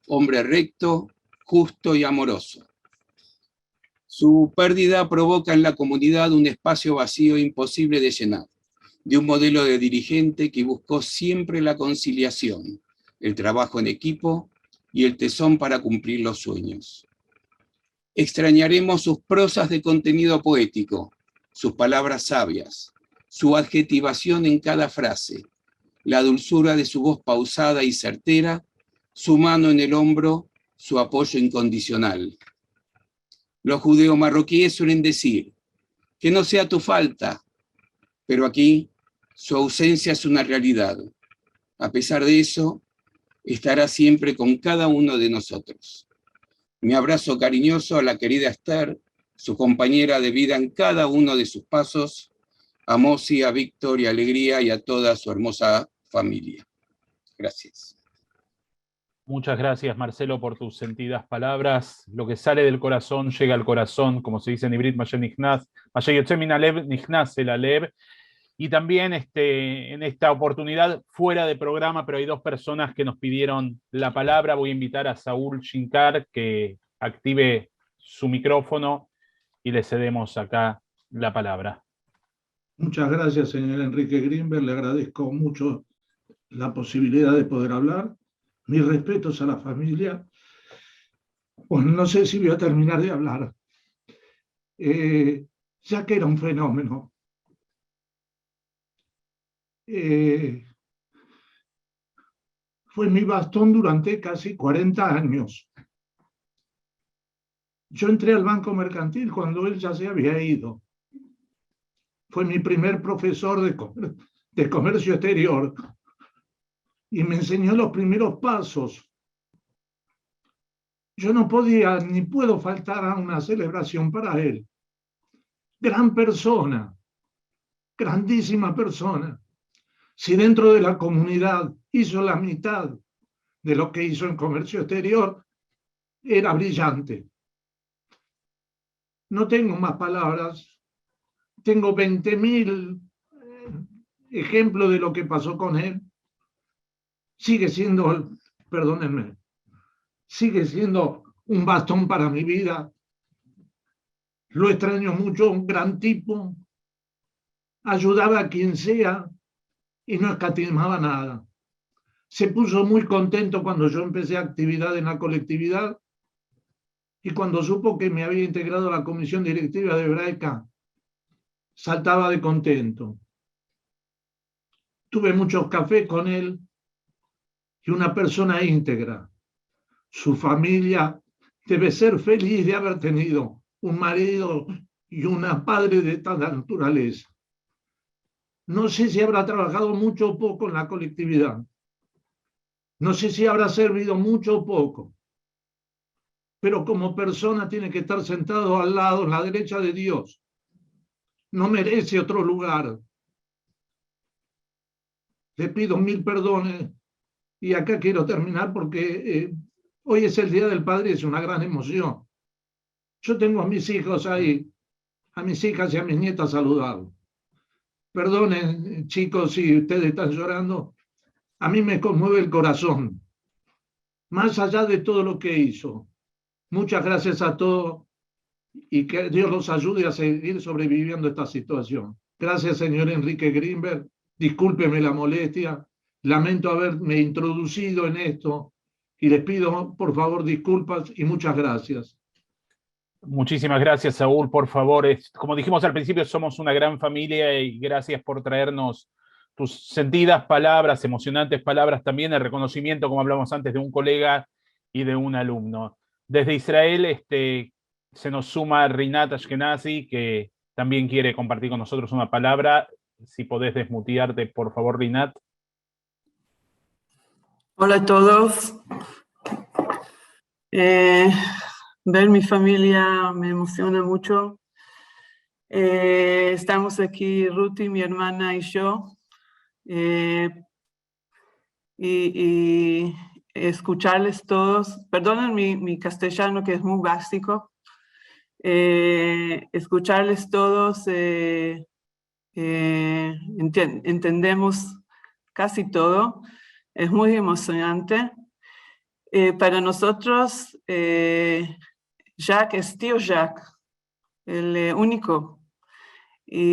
hombre recto, justo y amoroso. Su pérdida provoca en la comunidad un espacio vacío imposible de llenar, de un modelo de dirigente que buscó siempre la conciliación, el trabajo en equipo y el tesón para cumplir los sueños. Extrañaremos sus prosas de contenido poético, sus palabras sabias, su adjetivación en cada frase, la dulzura de su voz pausada y certera, su mano en el hombro, su apoyo incondicional. Los judeo-marroquíes suelen decir, que no sea tu falta, pero aquí su ausencia es una realidad. A pesar de eso, estará siempre con cada uno de nosotros. Mi abrazo cariñoso a la querida Esther, su compañera de vida en cada uno de sus pasos, a Mosi, a Víctor y a Alegría y a toda su hermosa familia. Gracias. Muchas gracias, Marcelo, por tus sentidas palabras. Lo que sale del corazón llega al corazón, como se dice en Ibrit, Mashe Yotze min halev nichnas el halev. Y también en esta oportunidad, fuera de programa, pero hay dos personas que nos pidieron la palabra. Voy a invitar a Saúl Shinkar que active su micrófono y le cedemos acá la palabra. Muchas gracias, señor Enrique Greenberg. Le agradezco mucho la posibilidad de poder hablar. Mis respetos a la familia. Bueno, no sé si voy a terminar de hablar. Ya que era un fenómeno. Fue mi bastón durante casi 40 años. Yo entré al Banco Mercantil cuando él ya se había ido. Fue mi primer profesor de comercio exterior y me enseñó los primeros pasos. Yo no podía ni puedo faltar a una celebración para él. Gran persona, grandísima persona. Si dentro de la comunidad hizo la mitad de lo que hizo en comercio exterior, era brillante. No tengo más palabras. Tengo 20.000 ejemplos de lo que pasó con él. Sigue siendo, perdónenme, sigue siendo un bastón para mi vida. Lo extraño mucho, un gran tipo. Ayudaba a quien sea y no escatimaba nada. Se puso muy contento cuando yo empecé actividad en la colectividad y cuando supo que me había integrado a la comisión directiva de Hebraica, saltaba de contento. Tuve muchos cafés con él y una persona íntegra. Su familia debe ser feliz de haber tenido un marido y una padre de tal naturaleza. No sé si habrá trabajado mucho o poco en la colectividad. No sé si habrá servido mucho o poco. Pero como persona tiene que estar sentado al lado, en la derecha de Dios. No merece otro lugar. Le pido 1000 perdones y acá quiero terminar porque hoy es el Día del Padre y es una gran emoción. Yo tengo a mis hijos ahí, a mis hijas y a mis nietas saludados. Perdonen, chicos, si ustedes están llorando. A mí me conmueve el corazón. Más allá de todo lo que hizo. Muchas gracias a todos y que Dios los ayude a seguir sobreviviendo esta situación. Gracias, señor Enrique Greenberg. Discúlpeme la molestia. Lamento haberme introducido en esto y les pido, por favor, disculpas y muchas gracias. Muchísimas gracias, Saúl. Por favor, como dijimos al principio, somos una gran familia y gracias por traernos tus sentidas palabras, emocionantes palabras, también el reconocimiento, como hablamos antes, de un colega y de un alumno. Desde Israel se nos suma Rinat Ashkenazi, que también quiere compartir con nosotros una palabra. Si podés desmutearte, por favor, Rinat. Hola a todos. Ver mi familia me emociona mucho. Estamos aquí, Ruti, mi hermana y yo. Y escucharles todos. Perdonen mi castellano, que es muy básico. Escucharles todos, entendemos casi todo. Es muy emocionante. Para nosotros, Jacques es tío Jacques, el único. Y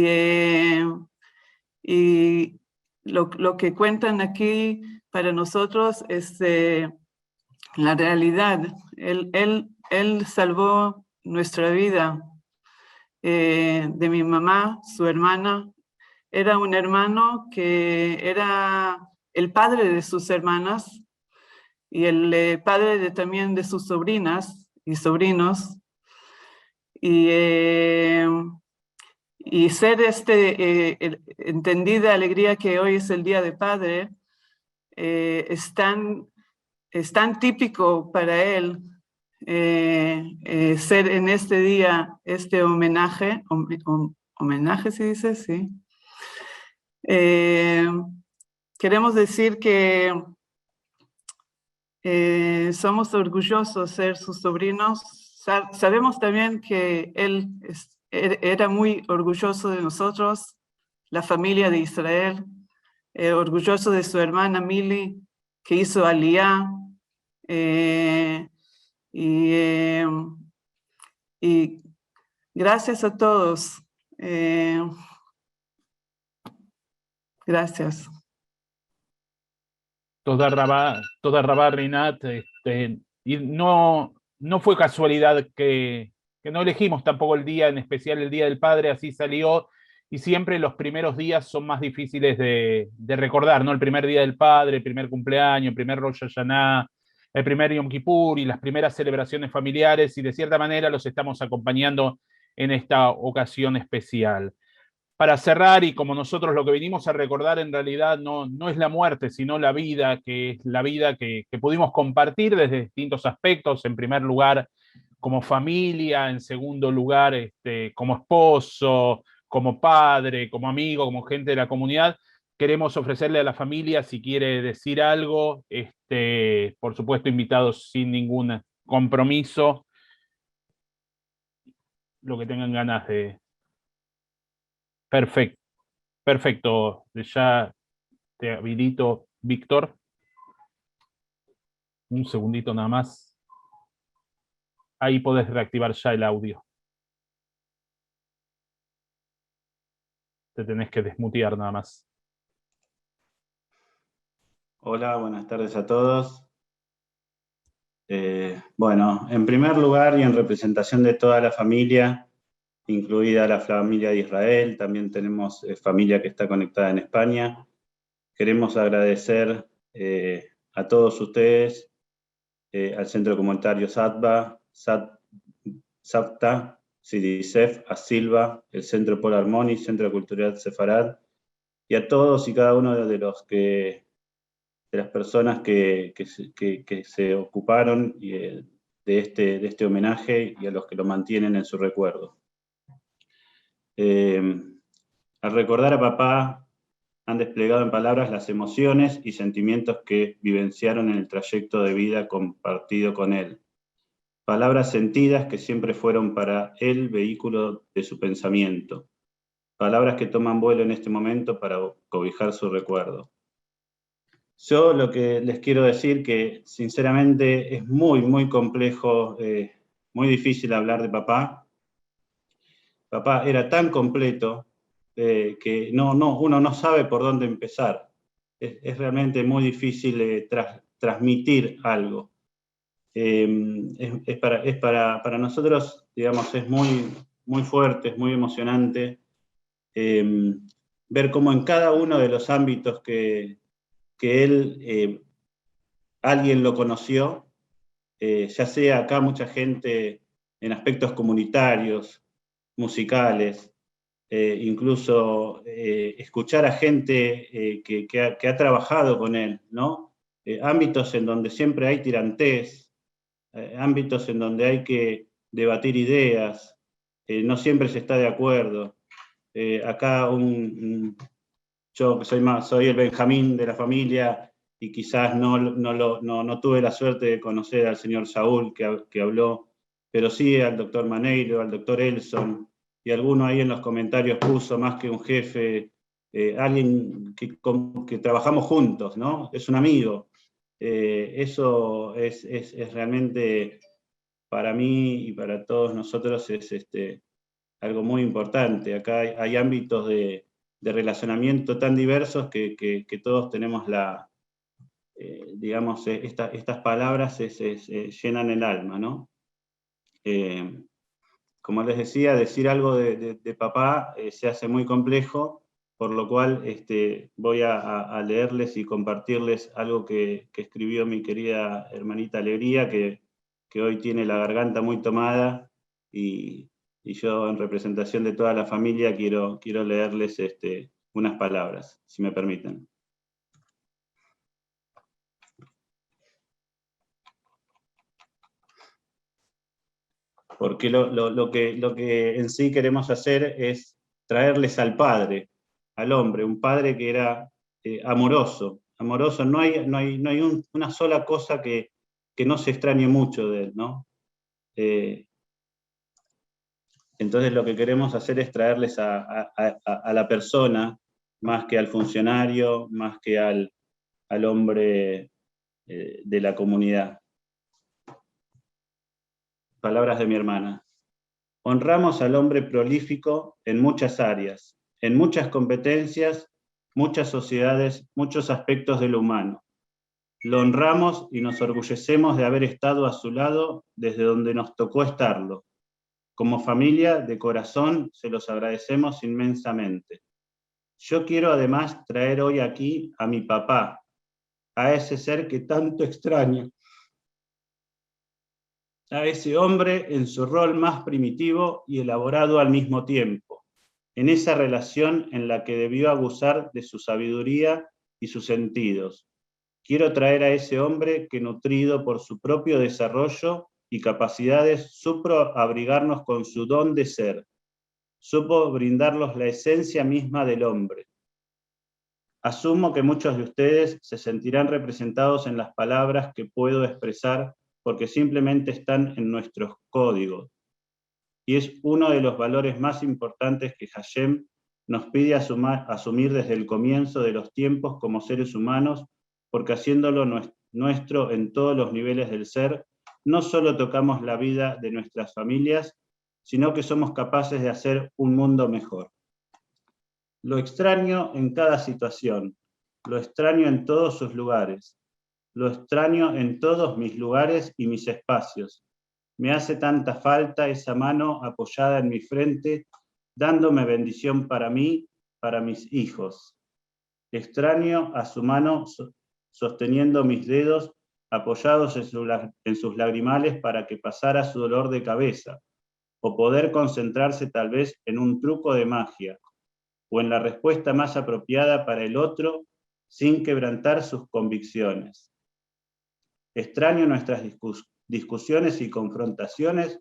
lo que cuentan aquí para nosotros es la realidad. Él salvó nuestra vida, de mi mamá, su hermana. Era un hermano que era el padre de sus hermanas y el padre también de sus sobrinas y sobrinos. Y ser entendida alegría que hoy es el Día del Padre, es tan típico para él, ser en este día este homenaje, homenaje se dice, sí. Queremos decir que somos orgullosos de ser sus sobrinos. Sabemos también que él era muy orgulloso de nosotros, la familia de Israel, orgulloso de su hermana Mili, que hizo Aliyah, y gracias a todos. Gracias. Toda Rabá Rinat, y no fue casualidad que no elegimos tampoco el día, en especial el Día del Padre, así salió, y siempre los primeros días son más difíciles de recordar, ¿no? El primer Día del Padre, el primer cumpleaños, el primer Rosh Hashanah, el primer Yom Kippur y las primeras celebraciones familiares, y de cierta manera los estamos acompañando en esta ocasión especial. Para cerrar, y como nosotros lo que venimos a recordar en realidad no es la muerte, sino la vida, que es la vida que pudimos compartir desde distintos aspectos. En primer lugar, como familia; en segundo lugar, como esposo, como padre, como amigo, como gente de la comunidad. Queremos ofrecerle a la familia, si quiere decir algo, por supuesto invitados sin ningún compromiso, lo que tengan ganas de. Perfecto. Ya te habilito, Víctor. Un segundito nada más. Ahí podés reactivar ya el audio. Te tenés que desmutear nada más. Hola, buenas tardes a todos. Bueno, en primer lugar y en representación de toda la familia, incluida la familia de Israel, también tenemos familia que está conectada en España. Queremos agradecer a todos ustedes, al Centro Comunitario Sabta, CIDICEF, a Silva, el Centro Paul Harmony, Centro Cultural Sefarad, y a todos y cada uno de las personas que se ocuparon de este homenaje, y a los que lo mantienen en su recuerdo. Al recordar a papá, han desplegado en palabras las emociones y sentimientos que vivenciaron en el trayecto de vida compartido con él. Palabras sentidas que siempre fueron para él vehículo de su pensamiento. Palabras que toman vuelo en este momento para cobijar su recuerdo. Yo lo que les quiero decir que sinceramente es muy, muy complejo, muy difícil hablar de papá. Papá era tan completo que uno no sabe por dónde empezar. Es realmente muy difícil transmitir algo. Para nosotros, digamos, es muy, muy fuerte, es muy emocionante ver cómo en cada uno de los ámbitos que él, alguien lo conoció, ya sea acá mucha gente en aspectos comunitarios, musicales, incluso escuchar a gente que ha trabajado con él, ¿no? Ámbitos en donde siempre hay tirantés, ámbitos en donde hay que debatir ideas, no siempre se está de acuerdo. Acá yo que soy el Benjamín de la familia y quizás no tuve la suerte de conocer al señor Saúl que habló, pero sí al doctor Maneiro, al doctor Elson, y alguno ahí en los comentarios puso más que un jefe, alguien que trabajamos juntos, ¿no? Es un amigo. Eso es realmente para mí y para todos nosotros es algo muy importante. Acá hay ámbitos de relacionamiento tan diversos que todos tenemos digamos, estas palabras llenan el alma, ¿no? Como les decía, decir algo de papá se hace muy complejo, por lo cual voy a leerles y compartirles algo que escribió mi querida hermanita Alegría, que hoy tiene la garganta muy tomada, y yo en representación de toda la familia quiero leerles unas palabras, si me permiten. Porque lo que en sí queremos hacer es traerles al Padre, al hombre, un Padre que era amoroso. No hay una sola cosa que no se extrañe mucho de él, ¿no? Entonces lo que queremos hacer es traerles a la persona, más que al funcionario, más que al hombre de la comunidad. Palabras de mi hermana. Honramos al hombre prolífico en muchas áreas, en muchas competencias, muchas sociedades, muchos aspectos de lo humano. Lo honramos y nos orgullecemos de haber estado a su lado desde donde nos tocó estarlo. Como familia, de corazón, se los agradecemos inmensamente. Yo quiero además traer hoy aquí a mi papá, a ese ser que tanto extraño, a ese hombre en su rol más primitivo y elaborado al mismo tiempo, en esa relación en la que debió abusar de su sabiduría y sus sentidos. Quiero traer a ese hombre que, nutrido por su propio desarrollo y capacidades, supo abrigarnos con su don de ser, supo brindarnos la esencia misma del hombre. Asumo que muchos de ustedes se sentirán representados en las palabras que puedo expresar porque simplemente están en nuestros códigos. Y es uno de los valores más importantes que Hashem nos pide asumir desde el comienzo de los tiempos como seres humanos, porque haciéndolo nuestro en todos los niveles del ser, no solo tocamos la vida de nuestras familias, sino que somos capaces de hacer un mundo mejor. Lo extraño en cada situación, lo extraño en todos sus lugares, lo extraño en todos mis lugares y mis espacios. Me hace tanta falta esa mano apoyada en mi frente, dándome bendición para mí, para mis hijos. Extraño a su mano sosteniendo mis dedos apoyados en sus lagrimales para que pasara su dolor de cabeza, o poder concentrarse tal vez en un truco de magia, o en la respuesta más apropiada para el otro, sin quebrantar sus convicciones. Extraño nuestras discusiones y confrontaciones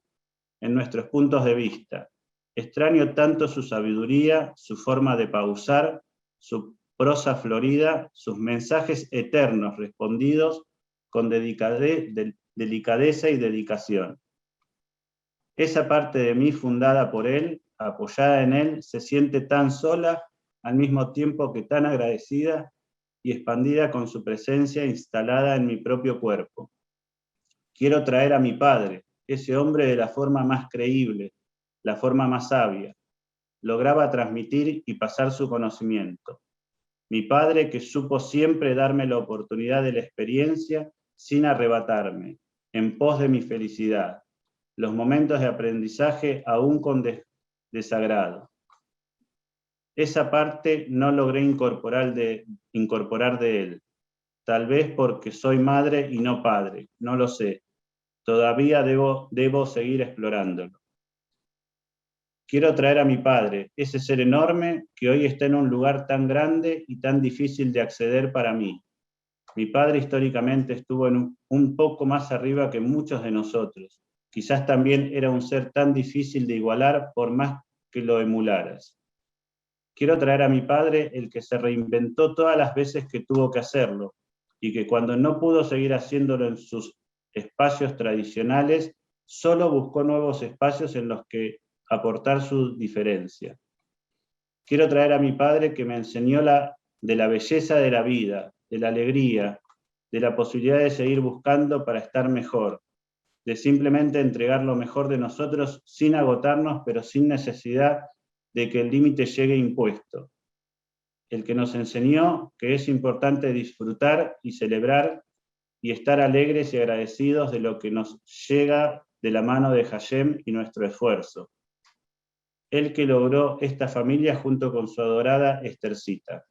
en nuestros puntos de vista. Extraño tanto su sabiduría, su forma de pausar, su prosa florida, sus mensajes eternos respondidos con delicadeza y dedicación. Esa parte de mí fundada por él, apoyada en él, se siente tan sola, al mismo tiempo que tan agradecida y expandida con su presencia instalada en mi propio cuerpo. Quiero traer a mi padre, ese hombre de la forma más creíble, la forma más sabia. Lograba transmitir y pasar su conocimiento. Mi padre que supo siempre darme la oportunidad de la experiencia sin arrebatarme, en pos de mi felicidad, los momentos de aprendizaje aún con desagrado. Esa parte no logré incorporar de él, tal vez porque soy madre y no padre, no lo sé. Todavía debo seguir explorándolo. Quiero traer a mi padre, ese ser enorme que hoy está en un lugar tan grande y tan difícil de acceder para mí. Mi padre históricamente estuvo un poco más arriba que muchos de nosotros. Quizás también era un ser tan difícil de igualar por más que lo emularas. Quiero traer a mi padre el que se reinventó todas las veces que tuvo que hacerlo, y que cuando no pudo seguir haciéndolo en sus espacios tradicionales, solo buscó nuevos espacios en los que aportar su diferencia. Quiero traer a mi padre que me enseñó de la belleza de la vida, de la alegría, de la posibilidad de seguir buscando para estar mejor, de simplemente entregar lo mejor de nosotros sin agotarnos, pero sin necesidad de que el límite llegue impuesto. El que nos enseñó que es importante disfrutar y celebrar y estar alegres y agradecidos de lo que nos llega de la mano de Hashem y nuestro esfuerzo. El que logró esta familia junto con su adorada Estercita.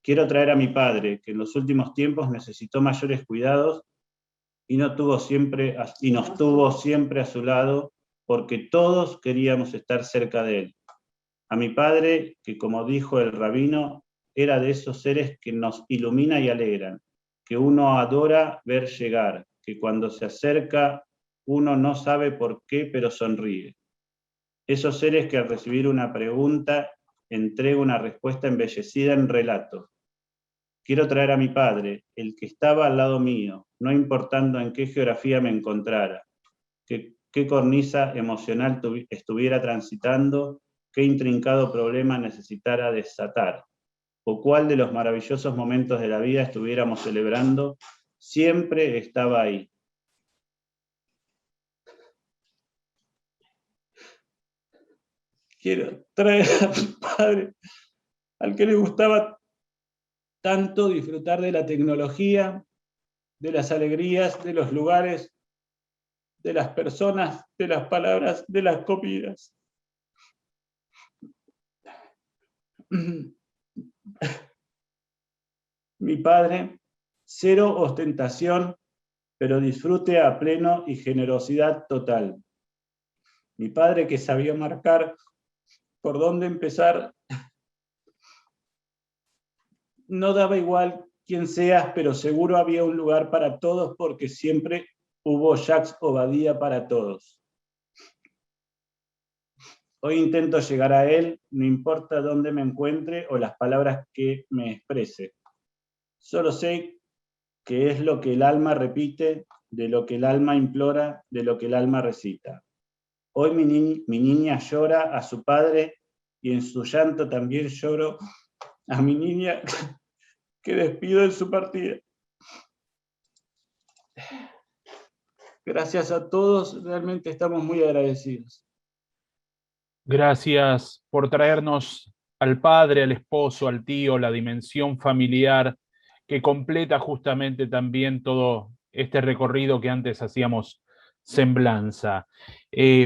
Quiero traer a mi padre, que en los últimos tiempos necesitó mayores cuidados y nos tuvo siempre a su lado, porque todos queríamos estar cerca de él. A mi padre, que como dijo el rabino, era de esos seres que nos ilumina y alegran, que uno adora ver llegar, que cuando se acerca uno no sabe por qué, pero sonríe. Esos seres que al recibir una pregunta entrega una respuesta embellecida en relato. Quiero traer a mi padre, el que estaba al lado mío, no importando en qué geografía me encontrara, qué cornisa emocional estuviera transitando, qué intrincado problema necesitara desatar, o cuál de los maravillosos momentos de la vida estuviéramos celebrando, siempre estaba ahí. Quiero traer a mi padre, al que le gustaba tanto disfrutar de la tecnología, de las alegrías, de los lugares, de las personas, de las palabras, de las comidas. Mi padre, cero ostentación, pero disfrute a pleno y generosidad total. Mi padre que sabía marcar por dónde empezar. No daba igual quién seas, pero seguro había un lugar para todos porque siempre hubo Jacques Obadía para todos. Hoy intento llegar a él, no importa dónde me encuentre o las palabras que me exprese. Solo sé que es lo que el alma repite, de lo que el alma implora, de lo que el alma recita. Hoy mi niña llora a su padre y en su llanto también lloro a mi niña que despido en su partida. Gracias a todos, realmente estamos muy agradecidos. Gracias por traernos al padre, al esposo, al tío, la dimensión familiar que completa justamente también todo este recorrido que antes hacíamos semblanza.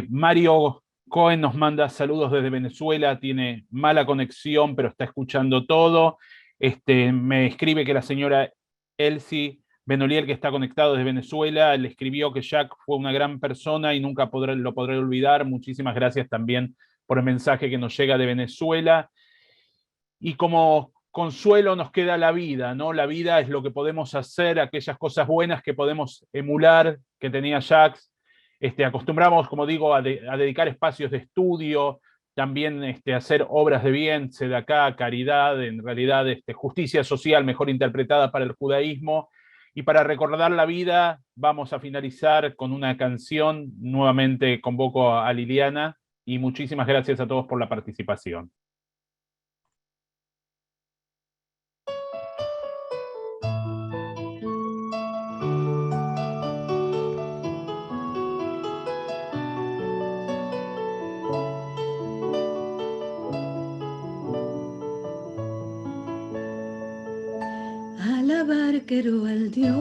Mario Cohen nos manda saludos desde Venezuela, tiene mala conexión, pero está escuchando todo. Me escribe que la señora Elsie Benoliel, que está conectado desde Venezuela, le escribió que Jack fue una gran persona y nunca lo podré olvidar. Muchísimas gracias también por el mensaje que nos llega de Venezuela. Y como consuelo nos queda la vida, ¿no? La vida es lo que podemos hacer, aquellas cosas buenas que podemos emular, que tenía Jack. Acostumbramos, como digo, a dedicar espacios de estudio, también hacer obras de bien, tzedaká, caridad, en realidad justicia social mejor interpretada para el judaísmo. Y para recordar la vida, vamos a finalizar con una canción. Nuevamente convoco a Liliana y muchísimas gracias a todos por la participación. Alabar quiero al Dios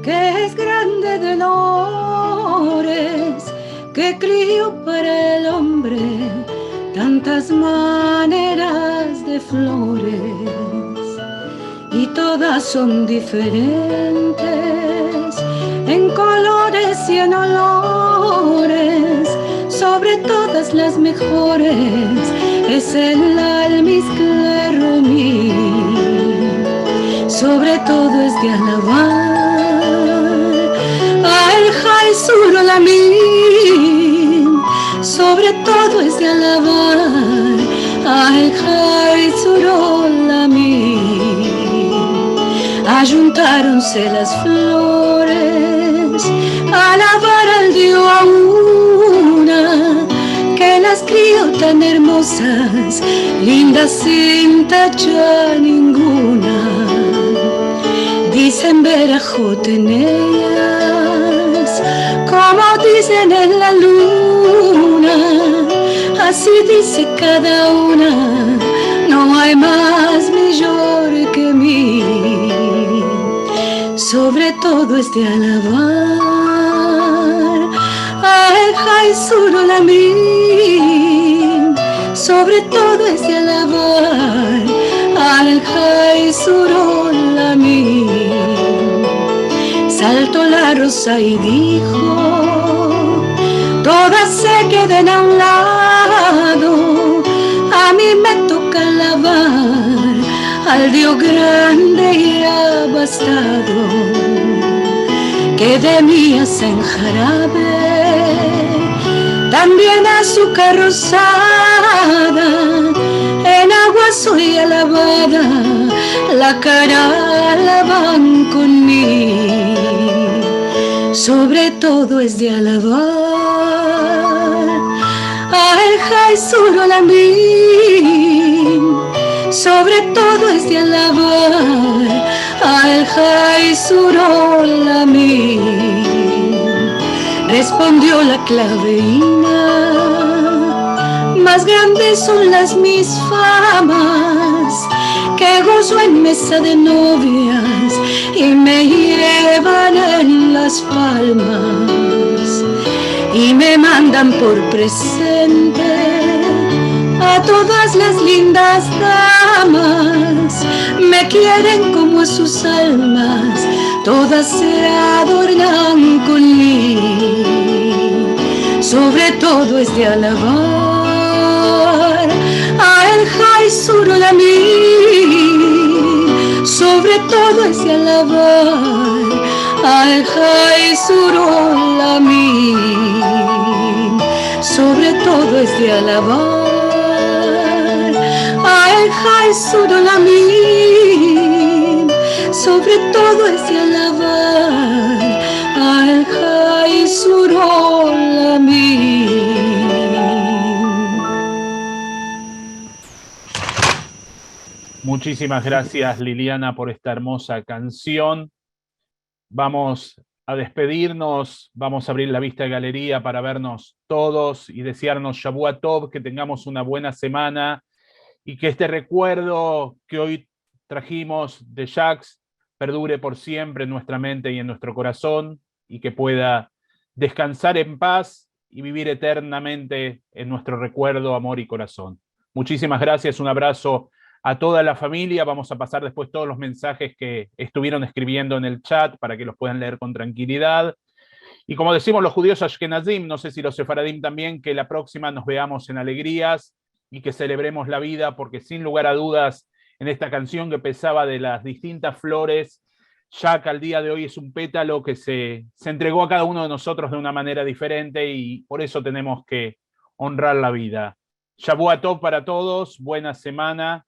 que es grande de dolores, que crió para el hombre tantas maneras de flores y todas son diferentes 100 olores, sobre todas las mejores, es el almizcle sobre todo es de alabar al Jai Surolamim, sobre todo es de alabar al Jai Surolamim. Ajuntáronse las flores a alabar al Dios a una que las crió tan hermosas, lindas sin tachar ninguna. Dicen verajot en ellas, como dicen en la luna, así dice cada una, no hay más mayor que mí. Sobre todo es de alabar al Jai Surolamim, sobre todo es de alabar al Jai Surolamim. Saltó la rosa y dijo, todas se queden a un lado, a mí me toca alabar al Dios grande y abastado, que de mí hacen jarabe, también azúcar rosada, en agua soy alabada, la cara lavan con mí. Sobre todo es de alabar al Jai Surolamim, sobre todo es de alabar al Jai Surolamim. Respondió la claveína, más grandes son las mis famas, que gozo en mesa de novias y me llevan en las palmas y me mandan por presente a todas las lindas damas. Me quieren como a sus almas, todas se adornan con mí. Sobre todo es de alabar al Jai Surolamim, sobre todo es de alabar al Jai Surolamim, sobre todo es de alabar al Jai Surolamim, sobre todo es de alabar al Jai Surolamim. Muchísimas gracias, Liliana, por esta hermosa canción. Vamos a despedirnos, vamos a abrir la vista de galería para vernos todos y desearnos Shavua Tov, que tengamos una buena semana y que este recuerdo que hoy trajimos de Jacques perdure por siempre en nuestra mente y en nuestro corazón y que pueda descansar en paz y vivir eternamente en nuestro recuerdo, amor y corazón. Muchísimas gracias, un abrazo a toda la familia. Vamos a pasar después todos los mensajes que estuvieron escribiendo en el chat para que los puedan leer con tranquilidad. Y como decimos los judíos ashkenazim, no sé si los sefaradim también, que la próxima nos veamos en alegrías y que celebremos la vida, porque sin lugar a dudas, en esta canción que pesaba de las distintas flores, Jacques al día de hoy es un pétalo que se entregó a cada uno de nosotros de una manera diferente y por eso tenemos que honrar la vida. Shavua Tov para todos, buena semana